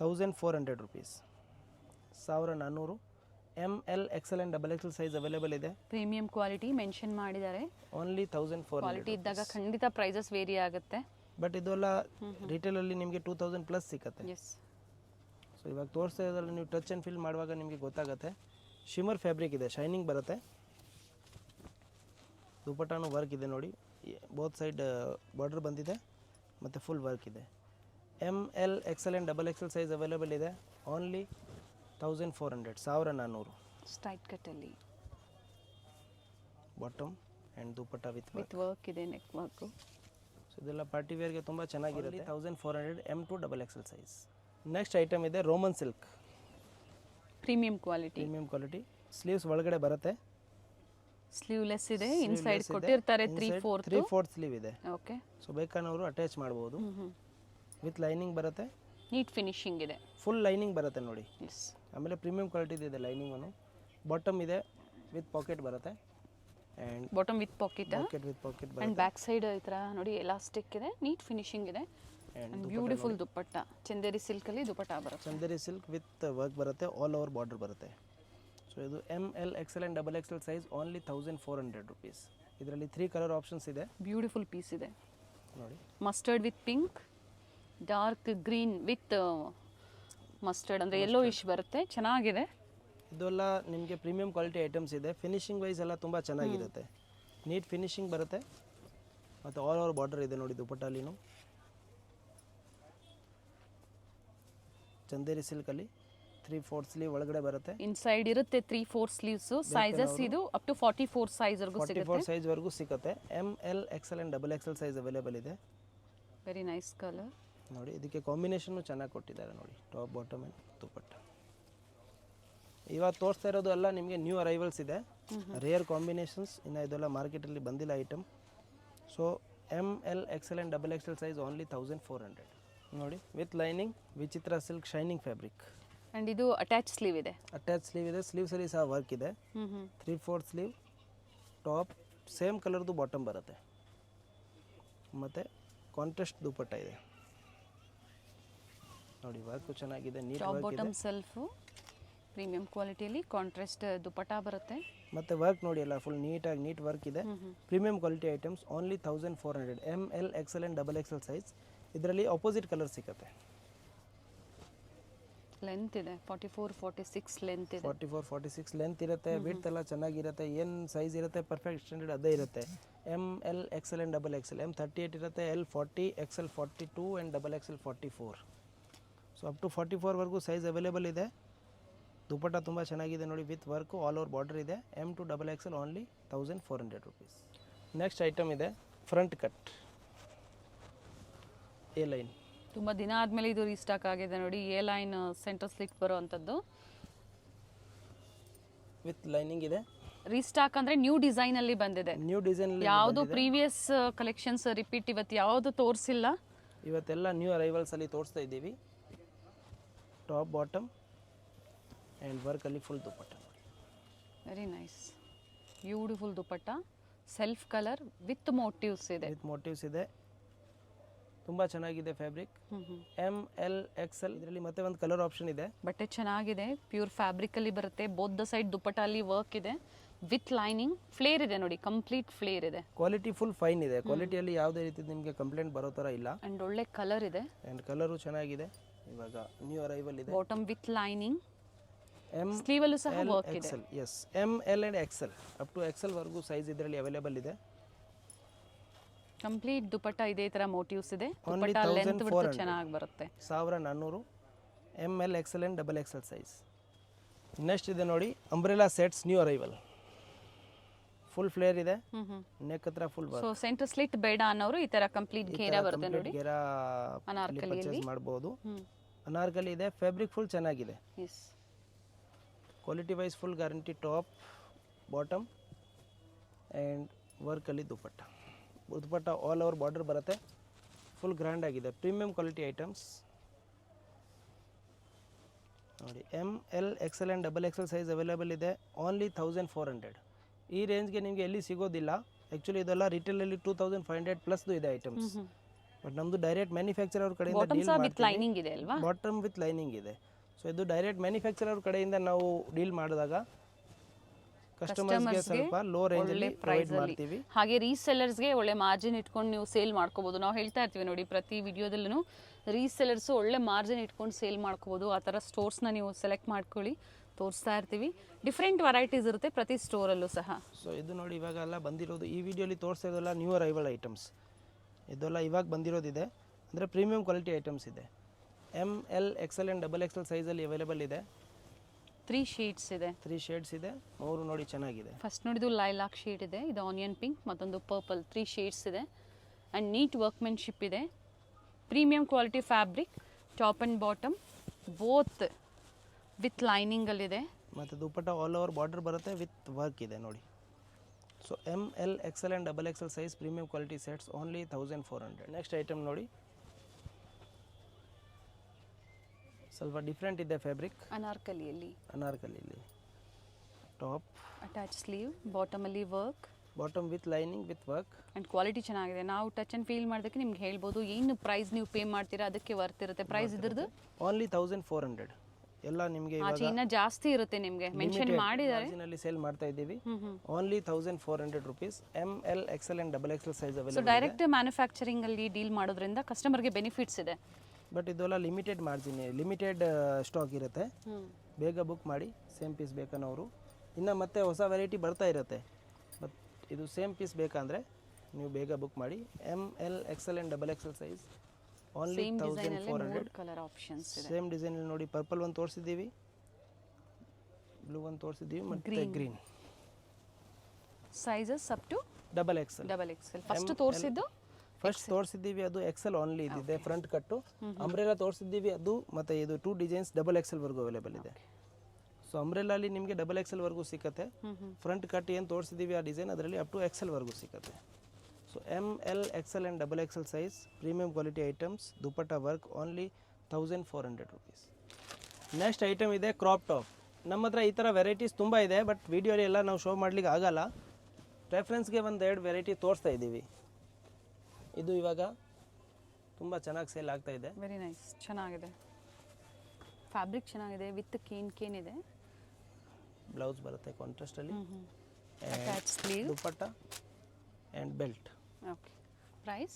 1400 rupees, 1400. ML XL and XXL size available ಇದೆ. ಪ್ರೀಮಿಯಂ ಕ್ವಾಲಿಟಿ ಮೆನ್ಷನ್ ಮಾಡಿದ್ದಾರೆ, ಓನ್ಲಿ 1400. ಕ್ವಾಲಿಟಿ ಇದ್ದಾಗ ಖಂಡಿತ ಪ್ರೈಸಸ್ ವೇರಿ ಆಗುತ್ತೆ. ಬಟ್ ಇದೆಲ್ಲ ರಿಟೇಲಲ್ಲಿ ನಿಮಗೆ 2000 ಪ್ಲಸ್ ಸಿಗುತ್ತೆ. ಎಸ್, ಸೊ ಇವಾಗ ತೋರಿಸ್ತಾ ಇರೋದ್ರಲ್ಲಿ ನೀವು ಟಚ್ ಆ್ಯಂಡ್ ಫೀಲ್ ಮಾಡುವಾಗ ನಿಮಗೆ ಗೊತ್ತಾಗುತ್ತೆ. ಶಿಮರ್ ಫ್ಯಾಬ್ರಿಕ್ ಇದೆ, ಶೈನಿಂಗ್ ಬರುತ್ತೆ, ದುಪಟ್ಟಾನು ವರ್ಕ್ ಇದೆ ನೋಡಿ, ಬೋತ್ ಸೈಡ್ ಬಾರ್ಡರ್ ಬಂದಿದೆ ಮತ್ತು ಫುಲ್ ವರ್ಕ್ ಇದೆ. ML XL and XXL size available ಇದೆ, ಓನ್ಲಿ 1400, 1400. ಸ್ಟ್ರೈಟ್ ಕಟ್ಟಲ್ಲಿ bottom and dupatta with work ಇದೆ, ನೆಕ್ ವರ್ಕು. ಸೊ ಇದೆಲ್ಲ ಪಾರ್ಟಿ ವೇರ್ಗೆ ತುಂಬ ಚೆನ್ನಾಗಿರುತ್ತೆ. 1400 M to XXL size. Next item ಇದೆ Roman silk, premium quality, sleeves ಒಳಗಡೆ ಬರುತ್ತೆ, ಸ್ಲೀವ್ಲೆಸ್ ಇದೆ, ಇನ್ಸೈಡ್ ಕೊಟ್ಟಿರ್ತಾರೆ 3/4 ಸ್ಲೀವ್ ಇದೆ. ಓಕೆ, ಸೊ ಬೇಕಾದವರು ಅಟ್ಯಾಚ್ ಮಾಡ್ಬೋದು. ವಿತ್ ಲೈನಿಂಗ್ ಬರುತ್ತೆ, ನೀಟ್ ಫಿನಿಶಿಂಗ್ ಇದೆ, ಫುಲ್ ಲೈನಿಂಗ್ ಬರುತ್ತೆ ನೋಡಿ. ಎಸ್, ಆಮೇಲೆ ಪ್ರೀಮಿಯಂ ಕ್ವಾಲಿಟಿ ಇದೆ ಲೈನಿಂಗನ್ನು. ಬಾಟಮ್ ಇದೆ ವಿತ್ ಪಾಕೆಟ್ ಬರುತ್ತೆ, and bottom with packet with packet and ಬರುತ್ತೆ. ಬ್ಯಾಕ್ ಸೈಡ್ ಈ ಥರ ನೋಡಿ ಎಲಾಸ್ಟಿಕ್ ಇದೆ, ನೀಟ್ ಫಿನಿಶಿಂಗ್ ಇದೆ, ಆ್ಯಂಡ್ ಬ್ಯೂಟಿಫುಲ್ ದುಪ್ಪಟ್ಟ, ಚಂದೇರಿ ಸಿಲ್ಕಲ್ಲಿ ದುಪ್ಪಟ್ಟ ಬರುತ್ತೆ. ಚಂದೇರಿ ಸಿಲ್ಕ್ ವಿತ್ ವರ್ಕ್ ಬರುತ್ತೆ, ಆಲ್ ಓವರ್ ಬಾರ್ಡರ್ ಬರುತ್ತೆ. ಸೊ ಇದು ML XL and XXL size, only 1400 rupees. ಇದರಲ್ಲಿ 3 ಕಲರ್ ಆಪ್ಷನ್ಸ್ ಇದೆ, ಬ್ಯೂಟಿಫುಲ್ ಪೀಸ್ ಇದೆ ನೋಡಿ. Mustard with pink, dark green with mustard ಅಂದರೆ ಯೆಲ್ಲೋ ಇಶ್ ಬರುತ್ತೆ, ಚೆನ್ನಾಗಿದೆ. ಇದೆಲ್ಲ ನಿಮಗೆ ಪ್ರೀಮಿಯಂ ಕ್ವಾಲಿಟಿ ಐಟಮ್ಸ್ ಇದೆ, ಫಿನಿಶಿಂಗ್ ವೈಸ್ ಎಲ್ಲ ತುಂಬ ಚೆನ್ನಾಗಿರುತ್ತೆ, ನೀಟ್ ಫಿನಿಶಿಂಗ್ ಬರುತ್ತೆ, ಮತ್ತು ಆಲ್ ಓವರ್ ಬಾರ್ಡರ್ ಇದೆ ನೋಡಿ ದುಪಟ್ಟಲ್ಲಿನೂ. ಚಂದೇರಿ ಸಿಲ್ಕಲ್ಲಿ 3/4 ಸ್ಲೀವ್ ಒಳಗಡೆ ಬರುತ್ತೆ, ಇನ್ಸೈಡ್ ಇರುತ್ತೆ 3/4 ಸ್ಲೀವ್ಸ್. ಸೈಜಸ್ ಇದು ಅಪ್ ಟು 44 ಸೈಜ್ ವರೆಗೂ 44 ಸೈಜ್ ವರೆಗೂ ಸಿಗುತ್ತೆ. ML XL and XXL size available ಇದೆ. ವೆರಿ ನೈಸ್ ಕಲರ್ ನೋಡಿ. ಇದಕ್ಕೆ ಕಾಂಬಿನೇಷನ್ನು ಚೆನ್ನಾಗಿ ಕೊಟ್ಟಿದ್ದಾರೆ ನೋಡಿ, ಟಾಪ್ ಬಾಟಮ್ ಆ್ಯಂಡ್ ದುಪಟ್ಟ. ಇವಾಗ ತೋರಿಸ್ತಾ ಇರೋದು ಎಲ್ಲ ನಿಮಗೆ ನ್ಯೂ ಅರೈವಲ್ಸ್ ಇದೆ, ರೇರ್ ಕಾಂಬಿನೇಷನ್ಸ್, ಇನ್ನು ಇದೆಲ್ಲ ಮಾರ್ಕೆಟಲ್ಲಿ ಬಂದಿಲ್ಲ item. So ML XL and XXL size only 1400 ನೋಡಿ. With lining, Vichitra silk shining fabric, and ಇದು ಅಟ್ಯಾಚ್ ಸ್ಲೀವ್ ಇದೆ, ಸ್ಲೀವ್ಸಲ್ಲಿ ಸಹ ವರ್ಕ್ ಇದೆ, 3/4 ಸ್ಲೀವ್, ಟಾಪ್ ಸೇಮ್ ಕಲರ್ದು ಬಾಟಮ್ ಬರುತ್ತೆ, ಮತ್ತು ಕಾಂಟ್ರಾಸ್ಟ್ ದುಪಟ್ಟ ಇದೆ ನೋಡಿ. ವರ್ಕು ಚೆನ್ನಾಗಿದೆ, ನೀಟ್ ಟಾಪ್ ವರ್ಕ್ ಇದೆ, ಬಾಟಮ್ ಸೆಲ್ಫು ಪ್ರೀಮಿಯಂ ಕ್ವಾಲಿಟಿಯಲ್ಲಿ ಕಾಂಟ್ರಾಸ್ಟ್ ದುಪಟ್ಟ ಬರುತ್ತೆ, ಮತ್ತು ವರ್ಕ್ ನೋಡಿ ಎಲ್ಲ ಫುಲ್ ನೀಟಾಗಿ ನೀಟ್ ವರ್ಕ್ ಇದೆ. Premium quality items, only 1400. ML XL and XXL size. ಇದರಲ್ಲಿ ಅಪೋಸಿಟ್ ಕಲರ್ ಸಿಗುತ್ತೆ. ಲೆಂತ್ ಇದೆ 44-46 ಲೆಂತ್ ಇದೆ, 44-46 ಲೆಂತ್ ಇರುತ್ತೆ, ವಿಡ್ತ್ ಎಲ್ಲ ಚೆನ್ನಾಗಿರುತ್ತೆ, ಏನು ಸೈಜ್ ಇರುತ್ತೆ ಪರ್ಫೆಕ್ಟ್ ಸ್ಟ್ಯಾಂಡರ್ಡ್ ಅದೇ ಇರುತ್ತೆ. ML XL and XXL, M 38 ಇರುತ್ತೆ, L 40, XL 42 and XXL 44. So up to 44 ವರೆಗೂ ಸೈಜ್ ಅವೈಲೇಬಲ್ ಇದೆ. ದುಪಟ್ಟ ತುಂಬ ಚೆನ್ನಾಗಿದೆ ನೋಡಿ, with work all over border ಇದೆ. M to XXL only 1400 rupees. Next item ಇದೆ ಫ್ರಂಟ್ ಕಟ್ ಎ ಲೈನ್. ತುಂಬ ದಿನ ಆದಮೇಲೆ ಇದು ರೀಸ್ಟಾಕ್ ಆಗಿದೆ ನೋಡಿ, ಎ ಲೈನ್ ಸೆಂಟರ್ ಸ್ಲಿಟ್ ಬರೋ ಅಂಥದ್ದು, ವಿತ್ ಲೈನಿಂಗ್ ಇದೆ. ರೀಸ್ಟಾಕ್ ಅಂದರೆ ನ್ಯೂ ಡಿಸೈನಲ್ಲಿ ಬಂದಿದೆ, ನ್ಯೂ ಡಿಸೈನ್, ಯಾವುದು ಪ್ರೀವಿಯಸ್ ಕಲೆಕ್ಷನ್ಸ್ ರಿಪೀಟ್ ಇವತ್ತು ಯಾವುದು ತೋರಿಸಿಲ್ಲ, ಇವತ್ತೆಲ್ಲ ನ್ಯೂ ಅರೈವಲ್ಸಲ್ಲಿ ತೋರಿಸ್ತಾ ಇದ್ದೀವಿ. ಟಾಪ್ ಬಾಟಮ್ ಆ್ಯಂಡ್ ವರ್ಕಲ್ಲಿ ಫುಲ್ ದುಪಟ್ಟ ನೋಡಿ. Very nice, beautiful dupatta, self colour with motifs ಇದೆ, ತುಂಬ ಚೆನ್ನಾಗಿದೆ ಫ್ಯಾಬ್ರಿಕ್. ML XL. ಇದರಲ್ಲಿ ಮತ್ತೆ ಒಂದು ಕಲರ್ ಆಪ್ಷನ್ ಇದೆ. ಬಟ್ಟೆ ಚೆನ್ನಾಗಿದೆ, ಪ್ಯೂರ್ ಫ್ಯಾಬ್ರಿಕಲ್ಲಿ ಬರುತ್ತೆ, ಬೋತ್ ದ ಸೈಡ್ ದುಪಟ್ಟ ಅಲ್ಲಿ ವರ್ಕ್ ಇದೆ, ವಿತ್ ಲೈನಿಂಗ್, ಫ್ಲೇರ್ ಇದೆ ನೋಡಿ, ಕಂಪ್ಲೀಟ್ ಫ್ಲೇರ್ ಇದೆ, ಕ್ವಾಲಿಟಿ ಫುಲ್ ಫೈನ್ ಇದೆ, ಕ್ವಾಲಿಟಿಯಲ್ಲಿ ಯಾವುದೇ ರೀತಿ ನಿಮಗೆ ಕಂಪ್ಲೇಂಟ್ ಬರೋ ಥರ ಇಲ್ಲ. ಅಂಡ್ ಒಳ್ಳೆ ಕಲರ್ ಇದೆ, ಆ್ಯಂಡ್ ಕಲರು ಚೆನ್ನಾಗಿದೆ. ಇವಾಗ ನ್ಯೂ ಅರೈವಲ್ ಇದೆ. ಬಾಟಮ್ ವಿತ್ ಲೈನಿಂಗ್, ಸ್ಲೀವಲ್ಲೂ ಸಹ ವರ್ಕ್ ಇದೆ. S, ML and XL up to XL ವರೆಗೂ ಸೈಜ್ ಇದರಲ್ಲಿ ಅವೈಲೇಬಲ್ ಇದೆ. ಕಂಪ್ಲೀಟ್ ದುಪಟ್ಟ ಇದೇ ತರ ಮೋಟಿವ್ಸ್ ಇದೆ, ದುಪಟ್ಟ ಲೆಂತ್ ಬಿಟ್ಟು ಚೆನ್ನಾಗಿ ಬರುತ್ತೆ. 1400 ML XL and XXL size. Next ಇದೆ ನೋಡಿ umbrella sets new arrival, full flare ಇದೆ, ನೆಕ್ ಹತ್ರ full work. So centre slit ಬೇಡ ಅನ್ನೋರು ಈ ತರ ಕಂಪ್ಲೀಟ್ ಘೇರಾ ಬರುತ್ತೆ ನೋಡಿ, ಘೇರಾ ಅನಾರ್ಕಲಿಯಲ್ಲಿ ಪರ್ಚೇಸ್ ಮಾಡಬಹುದು. ಅನಾರ್ಕಲಿ ಇದೆ, ಫ್ಯಾಬ್ರಿಕ್ ಫುಲ್ ಚೆನ್ನಾಗಿದೆ. Yes, quality wise full guarantee top bottom and ವರ್ಕಲ್ಲಿ ದುಪ್ಪಟ್ಟ ಆಲ್ ಓವರ್ ಬಾರ್ಡರ್ ಬರುತ್ತೆ. ಫುಲ್ ಗ್ರ್ಯಾಂಡ್ ಆಗಿದೆ, ಪ್ರೀಮಿಯಂ ಕ್ವಾಲಿಟಿ ಐಟಮ್ಸ್ ನೋಡಿ. ML XL and XXL size available ಇದೆ. ಓನ್ಲಿ 1400. ಈ ರೇಂಜ್ಗೆ ನಿಮಗೆ ಎಲ್ಲಿ ಸಿಗೋದಿಲ್ಲ. ಆ್ಯಕ್ಚುಲಿ ಇದೆಲ್ಲ ರಿಟೇಲಲ್ಲಿ 2500 ಪ್ಲಸ್ದು ಇದೆ ಐಟಮ್ಸ್. ಬಟ್ ನಮ್ಮದು ಡೈರೆಕ್ಟ್ ಮ್ಯಾನುಫ್ಯಾಕ್ಚರ್ ಅವ್ರ ಕಡೆಯಿಂದ ಡೀಲ್ ಮಾಡ್ತೀವಿ. ಬಾಟಮ್ ವಿತ್ ಲೈನಿಂಗ್ ಇದೆ. ಸೊ ಇದು ಡೈರೆಕ್ಟ್ ಮ್ಯಾನುಫ್ಯಾಕ್ಚರ್ ಅವ್ರ ಕಡೆಯಿಂದ ನಾವು ಡೀಲ್ ಮಾಡಿದಾಗ ಕಸ್ಟಮರ್ಸ್ಗೆ ಸ್ವಲ್ಪ ಲೋ ರೇಂಜಲ್ಲಿ ಪ್ರೊವೈಡ್ ಮಾಡ್ತೀವಿ. ಹಾಗೆ ರೀಸೆಲ್ಲರ್ಸ್ಗೆ ಒಳ್ಳೆ ಮಾರ್ಜಿನ್ ಇಟ್ಕೊಂಡು ನೀವು ಸೇಲ್ ಮಾಡ್ಕೋಬಹುದು. ನಾವು ಹೇಳ್ತಾ ಇರ್ತೀವಿ ನೋಡಿ, ಪ್ರತಿ ವಿಡಿಯೋದಲ್ಲೂ ರೀಸೆಲ್ಲರ್ಸ್ ಒಳ್ಳೆ ಮಾರ್ಜಿನ್ ಇಟ್ಕೊಂಡು ಸೇಲ್ ಮಾಡ್ಕೋಬಹುದು. ಆ ಥರ ಸ್ಟೋರ್ಸ್ನ ನೀವು ಸೆಲೆಕ್ಟ್ ಮಾಡ್ಕೊಳ್ಳಿ, ತೋರಿಸ್ತಾ ಇರ್ತೀವಿ. ಡಿಫ್ರೆಂಟ್ ವೆರೈಟೀಸ್ ಇರುತ್ತೆ ಪ್ರತಿ ಸ್ಟೋರಲ್ಲೂ ಸಹ. ಸೊ ಇದು ನೋಡಿ, ಇವಾಗೆಲ್ಲ ಬಂದಿರೋದು ಈ ವಿಡಿಯೋಲಿ ತೋರಿಸ್ತಾ ಇರೋಲ್ಲ ನ್ಯೂ ಅರೈವಲ್ ಐಟಮ್ಸ್. ಇದೆಲ್ಲ ಇವಾಗ ಬಂದಿರೋದಿದೆ, ಅಂದರೆ ಪ್ರೀಮಿಯಂ ಕ್ವಾಲಿಟಿ ಐಟಮ್ಸ್ ಇದೆ. ML XL ಆ್ಯಂಡ್ XXL ಸೈಜಲ್ಲಿ ಅವೈಲೇಬಲ್ ಇದೆ. 3 ಶೇಡ್ಸ್ ಇದೆ. 3 ಶೇಡ್ಸ್ ಇದೆ. 3 ನೋಡಿ ಚೆನ್ನಾಗಿದೆ. ಫಸ್ಟ್ ನೋಡಿದ್ದು ಲೈಲಾಕ್ ಶೇಡ್ ಇದೆ, ಇದು ಆನಿಯನ್ ಪಿಂಕ್, ಮತ್ತೊಂದು ಪರ್ಪಲ್. 3 ಶೇಡ್ಸ್ ಇದೆ ಆ್ಯಂಡ್ ನೀಟ್ ವರ್ಕ್ಮೆನ್ಶಿಪ್ ಇದೆ. Premium quality fabric, top and bottom both with ಲೈನಿಂಗಲ್ಲಿದೆ. ಮತ್ತು ದುಪ್ಪಟ್ಟ ಆಲ್ ಓವರ್ ಬಾರ್ಡರ್ ಬರುತ್ತೆ ವಿತ್ ವರ್ಕ್ ಇದೆ ನೋಡಿ. So ML XL and XXL size premium quality sets only 1400. Next item ನೋಡಿ, ಸ್ವಲ್ಪ ಡಿಫ್ರೆಂಟ್ ಇದೆ ಫ್ಯಾಬ್ರಿಕ್. ಅನಾರ್ಕಲಿಯಲ್ಲಿ ಟಾಪ್ ಅಟ್ಯಾಚ್ ಸ್ಲೀವ್, ಬಾಟಮಲ್ಲಿ work, bottom with lining with work and quality ಚೆನ್ನಾಗಿದೆ. ನಾವು ಟಚ್ ಆ್ಯಂಡ್ ಫೀಲ್ ಮಾಡೋದಕ್ಕೆ ನಿಮ್ಗೆ ಹೇಳ್ಬೋದು ಏನು ಪ್ರೈಸ್ ನೀವು ಪೇ ಮಾಡ್ತೀರಾ ಅದಕ್ಕೆ ವರ್ತ್ ಇರುತ್ತೆ. ಪ್ರೈಸ್ ಇದ್ರದ್ದು ಓನ್ಲಿ 1400. ಎಲ್ಲ ನಿಮಗೆ ಆಚೆ ಇನ್ನೂ ಜಾಸ್ತಿ ಇರುತ್ತೆ, ನಿಮಗೆ ಮೆನ್ಷನ್ ಮಾಡಿದ್ದಾರೆ. ಸೇಲ್ ಮಾಡ್ತಾ ಇದ್ದೀವಿ. Only 1400 rupees. ML XL and XXL size so available. Direct manufacturing ಅಲ್ಲಿ ಡೀಲ್ ಮಾಡೋದ್ರಿಂದ ಕಸ್ಟಮರ್ಗೆ ಬೆನಿಫಿಟ್ಸ್ ಇದೆ. ಬಟ್ ಇದೆಲ್ಲ ಲಿಮಿಟೆಡ್ ಮಾರ್ಜಿನ್, ಲಿಮಿಟೆಡ್ ಸ್ಟಾಕ್ ಇರುತ್ತೆ. ಬೇಗ ಬುಕ್ ಮಾಡಿ, ಸೇಮ್ ಪೀಸ್ ಬೇಕನ್ನೋರು. ಇನ್ನು ಮತ್ತೆ ಹೊಸ ವೆರೈಟಿ ಬರ್ತಾ ಇರುತ್ತೆ. ಬಟ್ ಇದು ಸೇಮ್ ಪೀಸ್ ಬೇಕಂದರೆ ನೀವು ಬೇಗ ಬುಕ್ ಮಾಡಿ. ML XL and XXL size only 1400. Colour options ಇದೆ. ಸೇಮ್ ಡಿಸೈನ್ ನೋಡಿ, ಪರ್ಪಲ್ ಒಂದು ತೋರಿಸಿದ್ದೀವಿ, ಬ್ಲೂ ಒಂದು ತೋರಿಸಿದ್ದೀವಿ, ಮತ್ತು green. Sizes up to XXL. First ತೋರಿಸಿದ್ದೀವಿ ಅದು XL ಓನ್ಲಿ ಇದಿದೆ, ಫ್ರಂಟ್ ಕಟ್ಟು. ಅಂಬ್ರೆಲಾ ತೋರಿಸಿದ್ದೀವಿ ಅದು, ಮತ್ತು ಇದು 2 ಡಿಸೈನ್ಸ್ XXL ವರೆಗೂ ಅವೈಲೇಬಲ್ ಇದೆ. ಸೊ ಅಂಬ್ರೆಲಾಲಿ ನಿಮಗೆ XXL ವರೆಗೂ ಸಿಕ್ಕತ್ತೆ. ಫ್ರಂಟ್ ಕಟ್ ಏನು ತೋರಿಸಿದ್ದೀವಿ ಆ ಡಿಸೈನ್, ಅದರಲ್ಲಿ ಅಪ್ ಟು XL ವರೆಗೂ ಸಿಕ್ಕತ್ತೆ. So ML XL and XXL size premium quality items, dupatta work only 1400 rupees. Next item ಇದೆ ಕ್ರಾಪ್ ಟಾಪ್. ನಮ್ಮ ಹತ್ರ ಈ ಥರ ವೆರೈಟೀಸ್ ತುಂಬ ಇದೆ, ಬಟ್ ವಿಡಿಯೋಲಿ ಎಲ್ಲ ನಾವು ಶೋ ಮಾಡ್ಲಿಕ್ಕೆ ಆಗಲ್ಲ. ರೆಫರೆನ್ಸ್ಗೆ 1-2 ವೆರೈಟಿ ತೋರಿಸ್ತಾ ಇದ್ದೀವಿ. ಇದು ಇವಾಗ ತುಂಬ ಚೆನ್ನಾಗಿ ಸೇಲ್ ಆಗ್ತಾ ಇದೆ. ವೆರಿ ನೈಸ್, ಚೆನ್ನಾಗಿದೆ. ಫ್ಯಾಬ್ರಿಕ್ ಚೆನ್ನಾಗಿದೆ, ವಿತ್ ಕೇನ್ ಇದೆ. ಬ್ಲೌಸ್ ಬರುತ್ತೆ ಕಾಂಟ್ರಾಸ್ಟಲ್ಲಿ, attach sleeve, dupatta and belt. Okay, price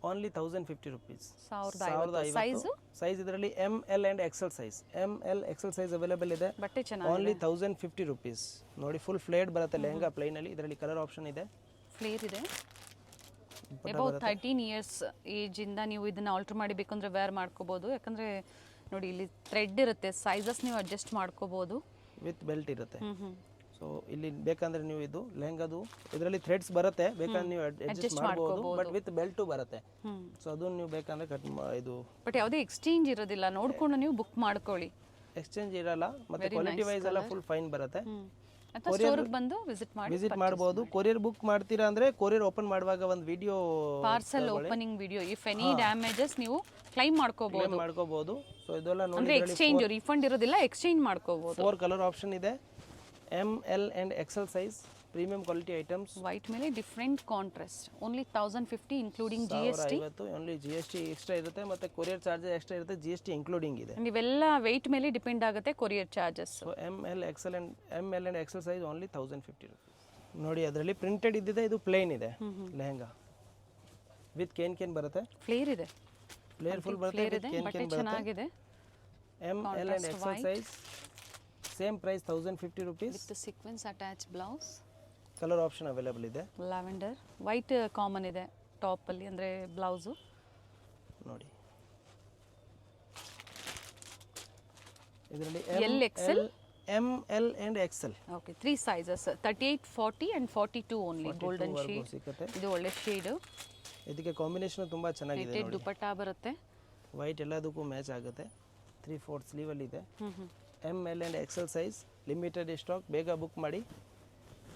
only 1050 rupees. 1050. Size ಇದರಲ್ಲಿ ML and XL size. ML XL size available ಇದೆ. ಬಟ್ಟೆ ಚೆನ್ನಾಗಿದೆ. Only 1050 rupees. ನೋಡಿ, ಫುಲ್ ಫ್ಲೇಡ್ ಬರುತ್ತೆ ಲೆಹಂಗಾ ಪ್ಲೈನಲ್ಲಿ. ಇದರಲ್ಲಿ ಕಲರ್ ಆಪ್ಷನ್ ಇದೆ, ಫ್ಲೇರ್ ಇದೆ. ಅಬೌಟ್ 13 ಇಯರ್ಸ್ ಏಜಿಂದ ನೀವು ಇದನ್ನು ಆಲ್ಟರ್ ಮಾಡಿ ಬೇಕಂದ್ರೆ ವೇರ್ ಮಾಡ್ಕೋಬೋದು. ಯಾಕಂದರೆ ನೋಡಿ, ಇಲ್ಲಿ ಥ್ರೆಡ್ ಇರುತ್ತೆ, ಸೈಜಸ್ ನೀವು ಅಡ್ಜಸ್ಟ್ ಮಾಡ್ಕೋಬೋದು. ವಿತ್ ಬೆಲ್ಟ್ ಇರುತ್ತೆ. ಸೊ ಇಲ್ಲಿ ಬೇಕಂದ್ರೆ ನೀವು ಇದು ಲೆಹಂಗಾದು ಇದರಲ್ಲಿ ಥ್ರೆಡ್ಸ್ ಬರುತ್ತೆ, ಬೇಕಂದ್ರೆ ನೀವು ಅಡ್ಜಸ್ಟ್ ಮಾಡ್ಬೋದು. ಬಟ್ ವಿತ್ ಬೆಲ್ಟು ಬರುತ್ತೆ. ಸೊ ಅದನ್ನು ನೀವು ಬೇಕಂದ್ರೆ ಇದು. ಬಟ್ ಯಾವುದೇ ಎಕ್ಸ್ಚೇಂಜ್ ಇರೋದಿಲ್ಲ, ನೋಡ್ಕೊಂಡು ನೀವು ಬುಕ್ ಮಾಡ್ಕೊಳ್ಳಿ. ಎಕ್ಸ್ಚೇಂಜ್ ಇರಲ್ಲ, ಮತ್ತೆ ಕ್ವಾಲಿಟಿ ವೈಸ್ ಎಲ್ಲ ಫುಲ್ ಫೈನ್ ಬರುತ್ತೆ. ಸ್ಟೋರ್ಗೆ ಬಂದು ವಿಸಿಟ್ ಮಾಡಬಹುದು. ಕೊರಿಯರ್ ಬುಕ್ ಮಾಡ್ತೀರಾ ಅಂದ್ರೆ ಕೊರಿಯರ್ ಓಪನ್ ಮಾಡುವಾಗ ಒಂದು video, parcel opening video, if any damages ನೀವು ಕ್ಲೈಮ್ ಮಾಡ್ಕೋಬಹುದು. ಸೊ ಇದೆಲ್ಲ ನೋಡಿ, ಅಂದ್ರೆ ಎಕ್ಸ್ಚೇಂಜ್ ರೀಫಂಡ್ ಇರೋದಿಲ್ಲ, ಎಕ್ಸ್ಚೇಂಜ್ ಮಾಡ್ಕೋಬಹುದು. 4 ಕಲರ್ ಆಪ್ಷನ್ ಇದೆ. ML and XL size premium quality items. White ಮೇಲೆ different contrast. Only 1050 including GST. Only GST extra ಇರುತ್ತೆ, ಮತ್ತೆ ಕೊರಿಯರ್ ಚಾರ್ಜಸ್ ಎಕ್ಸ್ಟ್ರಾ ಇರುತ್ತೆ, GST ಇನ್ಕ್ಲೂಡಿಂಗ್ ಇದೆ. ಇವೆಲ್ಲ ವೆಯ್ಟ್ ಮೇಲೆ ಡಿಪೆಂಡ್ ಆಗುತ್ತೆ courier charges. So ML and XL size only 1050 rupees. ನೋಡಿ, ಅದರಲ್ಲಿ ಪ್ರಿಂಟೆಡ್ ಇದ್ದಿದೆ, ಇದು ಪ್ಲೇನ್ ಇದೆ ಲೆಹಂಗಾ ವಿತ್ ಕೇನ್ ಬರುತ್ತೆ. ಫ್ಲೇರ್ ಇದೆ, ಫ್ಲೇರ್ ಫುಲ್ ಬರುತ್ತೆ, ಕೇನ್ ಚೆನ್ನಾಗಿದೆ. ML and XL size same price 1050 rupees. With sequence attach blouse. Colour option available ಇದೆ. ಲ್ಯಾವೆಂಡರ್, ವೈಟ್ ಕಾಮನ್ ಇದೆ ಟಾಪ್ ಅಲ್ಲಿ, ಅಂದ್ರೆ ಬ್ಲೌಸು ನೋಡಿ. ಇದರಲ್ಲಿ LXL, ML and XL. Okay, 3 sizes, 38, 40 and 42 only. Golden shade ಇದು ಒಳ್ಳೆ ಶೇಡ್. ಇದಕ್ಕೆ ಕಾಂಬಿನೇಷನ್ ತುಂಬಾ ಚೆನ್ನಾಗಿದೆ ನೋಡಿ. ದುಪಟ್ಟಾ ಬರುತ್ತೆ, ವೈಟ್ ಎಲ್ಲದಕ್ಕೂ ಮ್ಯಾಚ್ ಆಗುತ್ತೆ. 3/4 ಸ್ಲೀವ್ ಅಲ್ಲಿ ಇದೆ. ML and XL size limited stock, ಬೇಗ ಬುಕ್ ಮಾಡಿ.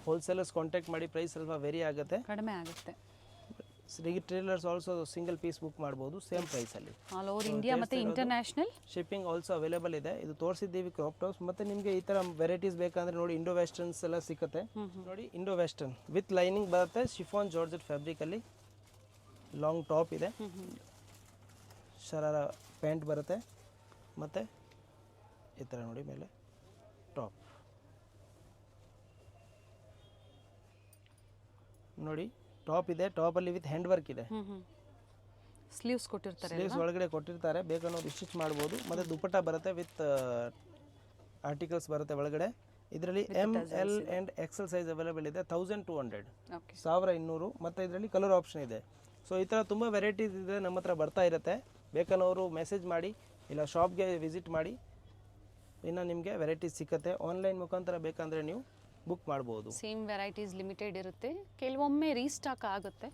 ಹೋಲ್ಸೇಲರ್ಸ್ ಕಾಂಟ್ಯಾಕ್ಟ್ ಮಾಡಿ, ಪ್ರೈಸ್ ಸ್ವಲ್ಪ ವೇರಿ ಆಗುತ್ತೆ, ಕಡಿಮೆ ಆಗುತ್ತೆ. Retailers also single piece book ಮಾಡ್ಬೋದು ಸೇಮ್ ಪ್ರೈಸಲ್ಲಿ. ಆಲ್ ಓವರ್ ಇಂಡಿಯಾ ಮತ್ತು ಇಂಟರ್ನ್ಯಾಷನಲ್ ಶಿಪ್ಪಿಂಗ್ ಆಲ್ಸೋ ಅವೈಲೇಬಲ್ ಇದೆ. ಇದು ತೋರಿಸಿದ್ದೀವಿ ಕ್ರಾಪ್ ಟಾಪ್ಸ್. ಮತ್ತು ನಿಮಗೆ ಈ ಥರ ವೆರೈಟೀಸ್ ಬೇಕಂದ್ರೆ ನೋಡಿ ಇಂಡೋ ವೆಸ್ಟರ್ನ್ಸ್ ಎಲ್ಲ ಸಿಗುತ್ತೆ. ನೋಡಿ ಇಂಡೋ ವೆಸ್ಟರ್ನ್ ವಿತ್ ಲೈನಿಂಗ್ ಬರುತ್ತೆ, ಶಿಫಾನ್ ಜಾರ್ಜೆಟ್ ಫ್ಯಾಬ್ರಿಕಲ್ಲಿ. ಲಾಂಗ್ ಟಾಪ್ ಇದೆ, ಶರಾರ ಪ್ಯಾಂಟ್ ಬರುತ್ತೆ, ಮತ್ತು ಈ ಥರ ನೋಡಿ ಮೇಲೆ ಟಾಪ್ ನೋಡಿ. ಟಾಪ್ ಇದೆ, ಟಾಪಲ್ಲಿ ವಿತ್ ಹ್ಯಾಂಡ್ ವರ್ಕ್ ಇದೆ. ಸ್ಲೀವ್ಸ್ ಕೊಟ್ಟಿರ್ತಾರೆ, ಸ್ಲೀವ್ಸ್ ಒಳಗಡೆ ಕೊಟ್ಟಿರ್ತಾರೆ, ಬೇಕನ್ನೋದು ಸ್ಟಿಚ್ ಮಾಡ್ಬೋದು. ಮತ್ತು ದುಪಟ್ಟ ಬರುತ್ತೆ ವಿತ್ ಆರ್ಟಿಕಲ್ಸ್ ಬರುತ್ತೆ ಒಳಗಡೆ. ಇದರಲ್ಲಿ ML and XL size available ಇದೆ. 1200 1200. ಮತ್ತು ಇದರಲ್ಲಿ ಕಲರ್ ಆಪ್ಷನ್ ಇದೆ. ಸೊ ಈ ಥರ ತುಂಬ ವೆರೈಟೀಸ್ ಇದೆ, ನಮ್ಮ ಹತ್ರ ಬರ್ತಾ ಇರುತ್ತೆ. ಬೇಕನ್ನೋರು ಮೆಸೇಜ್ ಮಾಡಿ ಇಲ್ಲ ಶಾಪ್ಗೆ ವಿಸಿಟ್ ಮಾಡಿ, ಇನ್ನು ನಿಮಗೆ ವೆರೈಟೀಸ್ ಸಿಕ್ಕತ್ತೆ. ಆನ್ಲೈನ್ ಮುಖಾಂತರ ಬೇಕಂದರೆ ನೀವು ಬುಕ್ ಮಾಡ್ಬೋದು. ಸೇಮ್ ವೆರೈಟೀಸ್ ಲಿಮಿಟೆಡ್ ಇರುತ್ತೆ, ಕೆಲವೊಮ್ಮೆ ರೀಸ್ಟಾಕ್ ಆಗುತ್ತೆ.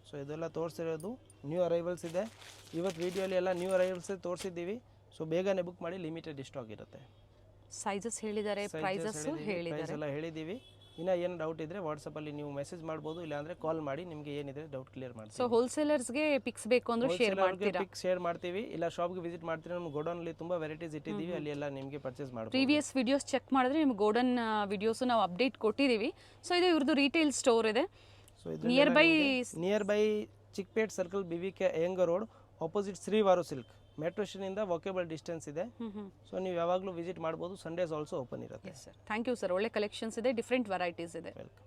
ಸೊ ಇದೆಲ್ಲ ತೋರಿಸಿರೋದು ನ್ಯೂ ಅರೈವಲ್ಸ್ ಇದೆ. ಇವತ್ತು ವಿಡಿಯೋಲಿ ಎಲ್ಲ ನ್ಯೂ ಅರೈವಲ್ಸ್ ತೋರಿಸಿದ್ದೀವಿ. ಸೊ ಬೇಗನೆ ಬುಕ್ ಮಾಡಿ, ಲಿಮಿಟೆಡ್ ಸ್ಟಾಕ್ ಇರುತ್ತೆ. ಸೈಜಸ್ ಹೇಳಿದ್ದಾರೆ, ಪ್ರೈಸಸ್ ಎಲ್ಲ ಹೇಳಿದ್ದೀವಿ. ಇನ್ನು ಏನು ಡೌಟ್ ಇದ್ದರೆ ವಾಟ್ಸಪ್ಪಲ್ಲಿ ನೀವು ಮೆಸೇಜ್ ಮಾಡ್ಬೋದು, ಇಲ್ಲಾಂದರೆ ಕಾಲ್ ಮಾಡಿ ನಿಮಗೆ ಏನಿದೆ ಡೌಟ್ ಕ್ಲಿಯರ್ ಮಾಡ್ತೀವಿ. ಸೊ ಹೋಲ್ಸೇಲರ್ಸ್ಗೆ ಪಿಕ್ಸ್ ಬೇಕು ಅಂದ್ರೆ ಶೇರ್ ಮಾಡ್ತೀರಾ? ಪಿಕ್ಸ್ ಶೇರ್ ಮಾಡ್ತೀವಿ, ಇಲ್ಲ ಶಾಪ್ಗೆ ವಿಸಿಟ್ ಮಾಡ್ತೀರಾ. ನಮ್ಮ ಗೋಡೌನಲ್ಲಿ ತುಂಬ ವೆರೈಟೀಸ್ ಇಟ್ಟಿದ್ದೀವಿ, ಅಲ್ಲಿ ಎಲ್ಲ ನಿಮಗೆ ಪರ್ಚೇಸ್ ಮಾಡ್ಬೋದು. ಪ್ರೀವಿಯಸ್ ವಿಡಿಯೋಸ್ ಚೆಕ್ ಮಾಡಿದ್ರೆ ನಿಮ್ಗೆ ಗೋಡನ್ ವಿಡಿಯೋಸು ನಾವು ಅಪ್ಡೇಟ್ ಕೊಟ್ಟಿದ್ದೀವಿ. ಸೊ ಇದು ಇವ್ರದ್ದು ರಿಟೇಲ್ ಸ್ಟೋರ್ ಇದೆ. So nearby Chickpet circle, BVK Iyengar road, opposite Srivaru silk. Metro ಸ್ಟೇಷನಿಂದ ವಾಕೇಬಲ್ ಡಿಸ್ಟೆನ್ಸ್ ಇದೆ. ಸೊ ನೀವು ಯಾವಾಗಲೂ ವಿಸಿಟ್ ಮಾಡ್ಬೋದು. ಸಂಡೇಸ್ ಆಲ್ಸೋ ಓಪನ್ ಇರುತ್ತೆ. Thank you sir. ಒಳ್ಳೆ ಕಲೆಕ್ಷನ್ಸ್ ಇದೆ, ಡಿಫ್ರೆಂಟ್ ವೆರೈಟೀಸ್ ಇದೆ. ವೆಲ್ಕಮ್.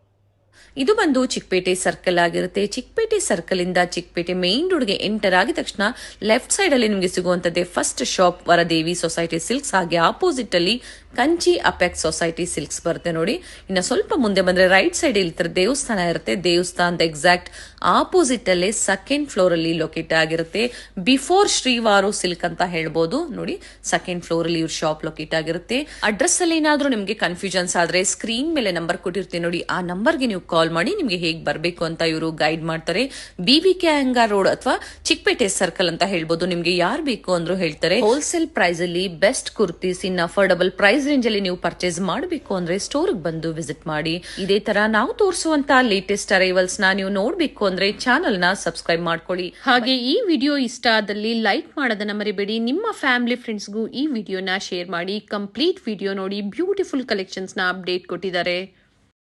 ಇದು ಬಂದು ಚಿಕ್ಕಪೇಟೆ ಸರ್ಕಲ್ ಆಗಿರುತ್ತೆ. ಚಿಕ್ಕಪೇಟೆ ಸರ್ಕಲ್ ಇಂದ ಚಿಕ್ಕಪೇಟೆ ಮೇನ್ ರೋಡ್ಗೆ ಎಂಟರ್ ಆಗಿದ ತಕ್ಷಣ ಲೆಫ್ಟ್ ಸೈಡ್ ಅಲ್ಲಿ ನಿಮಗೆ ಸಿಗುವಂತದ್ದೇ first shop Varadevi society silks. ಹಾಗೆ ಆಪೋಸಿಟ್ ಅಲ್ಲಿ ಕಂಚಿ ಅಪೆಕ್ಸ್ ಸೊಸೈಟಿ ಸಿಲ್ಕ್ಸ್ ಬರುತ್ತೆ ನೋಡಿ. ಇನ್ನು ಸ್ವಲ್ಪ ಮುಂದೆ ಬಂದ್ರೆ ರೈಟ್ ಸೈಡ್ ಇಲ್ಲಿ ದೇವಸ್ಥಾನ ಇರುತ್ತೆ. ದೇವಸ್ಥಾನದ ಎಕ್ಸಾಕ್ಟ್ ಆಪೋಸಿಟ್ ಅಲ್ಲೇ ಸೆಕೆಂಡ್ ಫ್ಲೋರ್ ಅಲ್ಲಿ ಲೊಕೇಟ್ ಆಗಿರುತ್ತೆ. ಬಿಫೋರ್ ಶ್ರೀವಾರು ಸಿಲ್ಕ್ ಅಂತ ಹೇಳ್ಬೋದು ನೋಡಿ. ಸೆಕೆಂಡ್ ಫ್ಲೋರ್ ಅಲ್ಲಿ ಇವ್ರ ಶಾಪ್ ಲೊಕೇಟ್ ಆಗಿರುತ್ತೆ. ಅಡ್ರೆಸ್ ಅಲ್ಲಿ ಏನಾದ್ರೂ ನಿಮ್ಗೆ ಕನ್ಫ್ಯೂಷನ್ಸ್ ಆದ್ರೆ ಸ್ಕ್ರೀನ್ ಮೇಲೆ ನಂಬರ್ ಕೊಟ್ಟಿರ್ತೀನಿ ನೋಡಿ, ಆ ನಂಬರ್ಗೆ ನೀವು ಕಾಲ್ ಮಾಡಿ ನಿಮ್ಗೆ ಹೇಗೆ ಬರಬೇಕು ಅಂತ ಇವರು ಗೈಡ್ ಮಾಡ್ತಾರೆ. BVK ಅಯ್ಯಂಗಾರ್ ರೋಡ್ ಅಥವಾ ಚಿಕ್ಕಪೇಟೆ ಸರ್ಕಲ್ ಅಂತ ಹೇಳ್ಬೋದು. ನಿಮ್ಗೆ ಯಾರು ಬೇಕು ಅಂದ್ರೂ ಹೇಳ್ತಾರೆ. ಹೋಲ್ಸೇಲ್ ಪ್ರೈಸ್ ಅಲ್ಲಿ ಬೆಸ್ಟ್ ಕುರ್ತೀಸ್ ಇನ್ ಅಫೋರ್ಡಬಲ್ ಪ್ರೈಸ್ ರೇಂಜ್ ಅಲ್ಲಿ ನೀವು ಪರ್ಚೇಸ್ ಮಾಡಬೇಕು ಅಂದ್ರೆ ಸ್ಟೋರ್ ಬಂದು ವಿಸಿಟ್ ಮಾಡಿ. ಇದೇ ತರ ನಾವು ತೋರಿಸುವಂತ ಲೇಟೆಸ್ಟ್ ಅರೈವಲ್ಸ್ ನ ನೀವು ನೋಡ್ಬೇಕು ಅಂದ್ರೆ ಚಾನೆಲ್ ನ ಸಬ್ಸ್ಕ್ರೈಬ್ ಮಾಡ್ಕೊಳ್ಳಿ. ಹಾಗೆ ಈ ವಿಡಿಯೋ ಇಷ್ಟ ಆದಲ್ಲಿ ಲೈಕ್ ಮಾಡೋದನ್ನ ಮರಿಬೇಡಿ. ನಿಮ್ಮ ಫ್ಯಾಮಿಲಿ ಫ್ರೆಂಡ್ಸ್ಗೂ ಈ ವಿಡಿಯೋನ ಶೇರ್ ಮಾಡಿ. ಕಂಪ್ಲೀಟ್ ವಿಡಿಯೋ ನೋಡಿ, ಬ್ಯೂಟಿಫುಲ್ ಕಲೆಕ್ಷನ್ಸ್ ನ ಅಪ್ಡೇಟ್ ಕೊಟ್ಟಿದ್ದಾರೆ.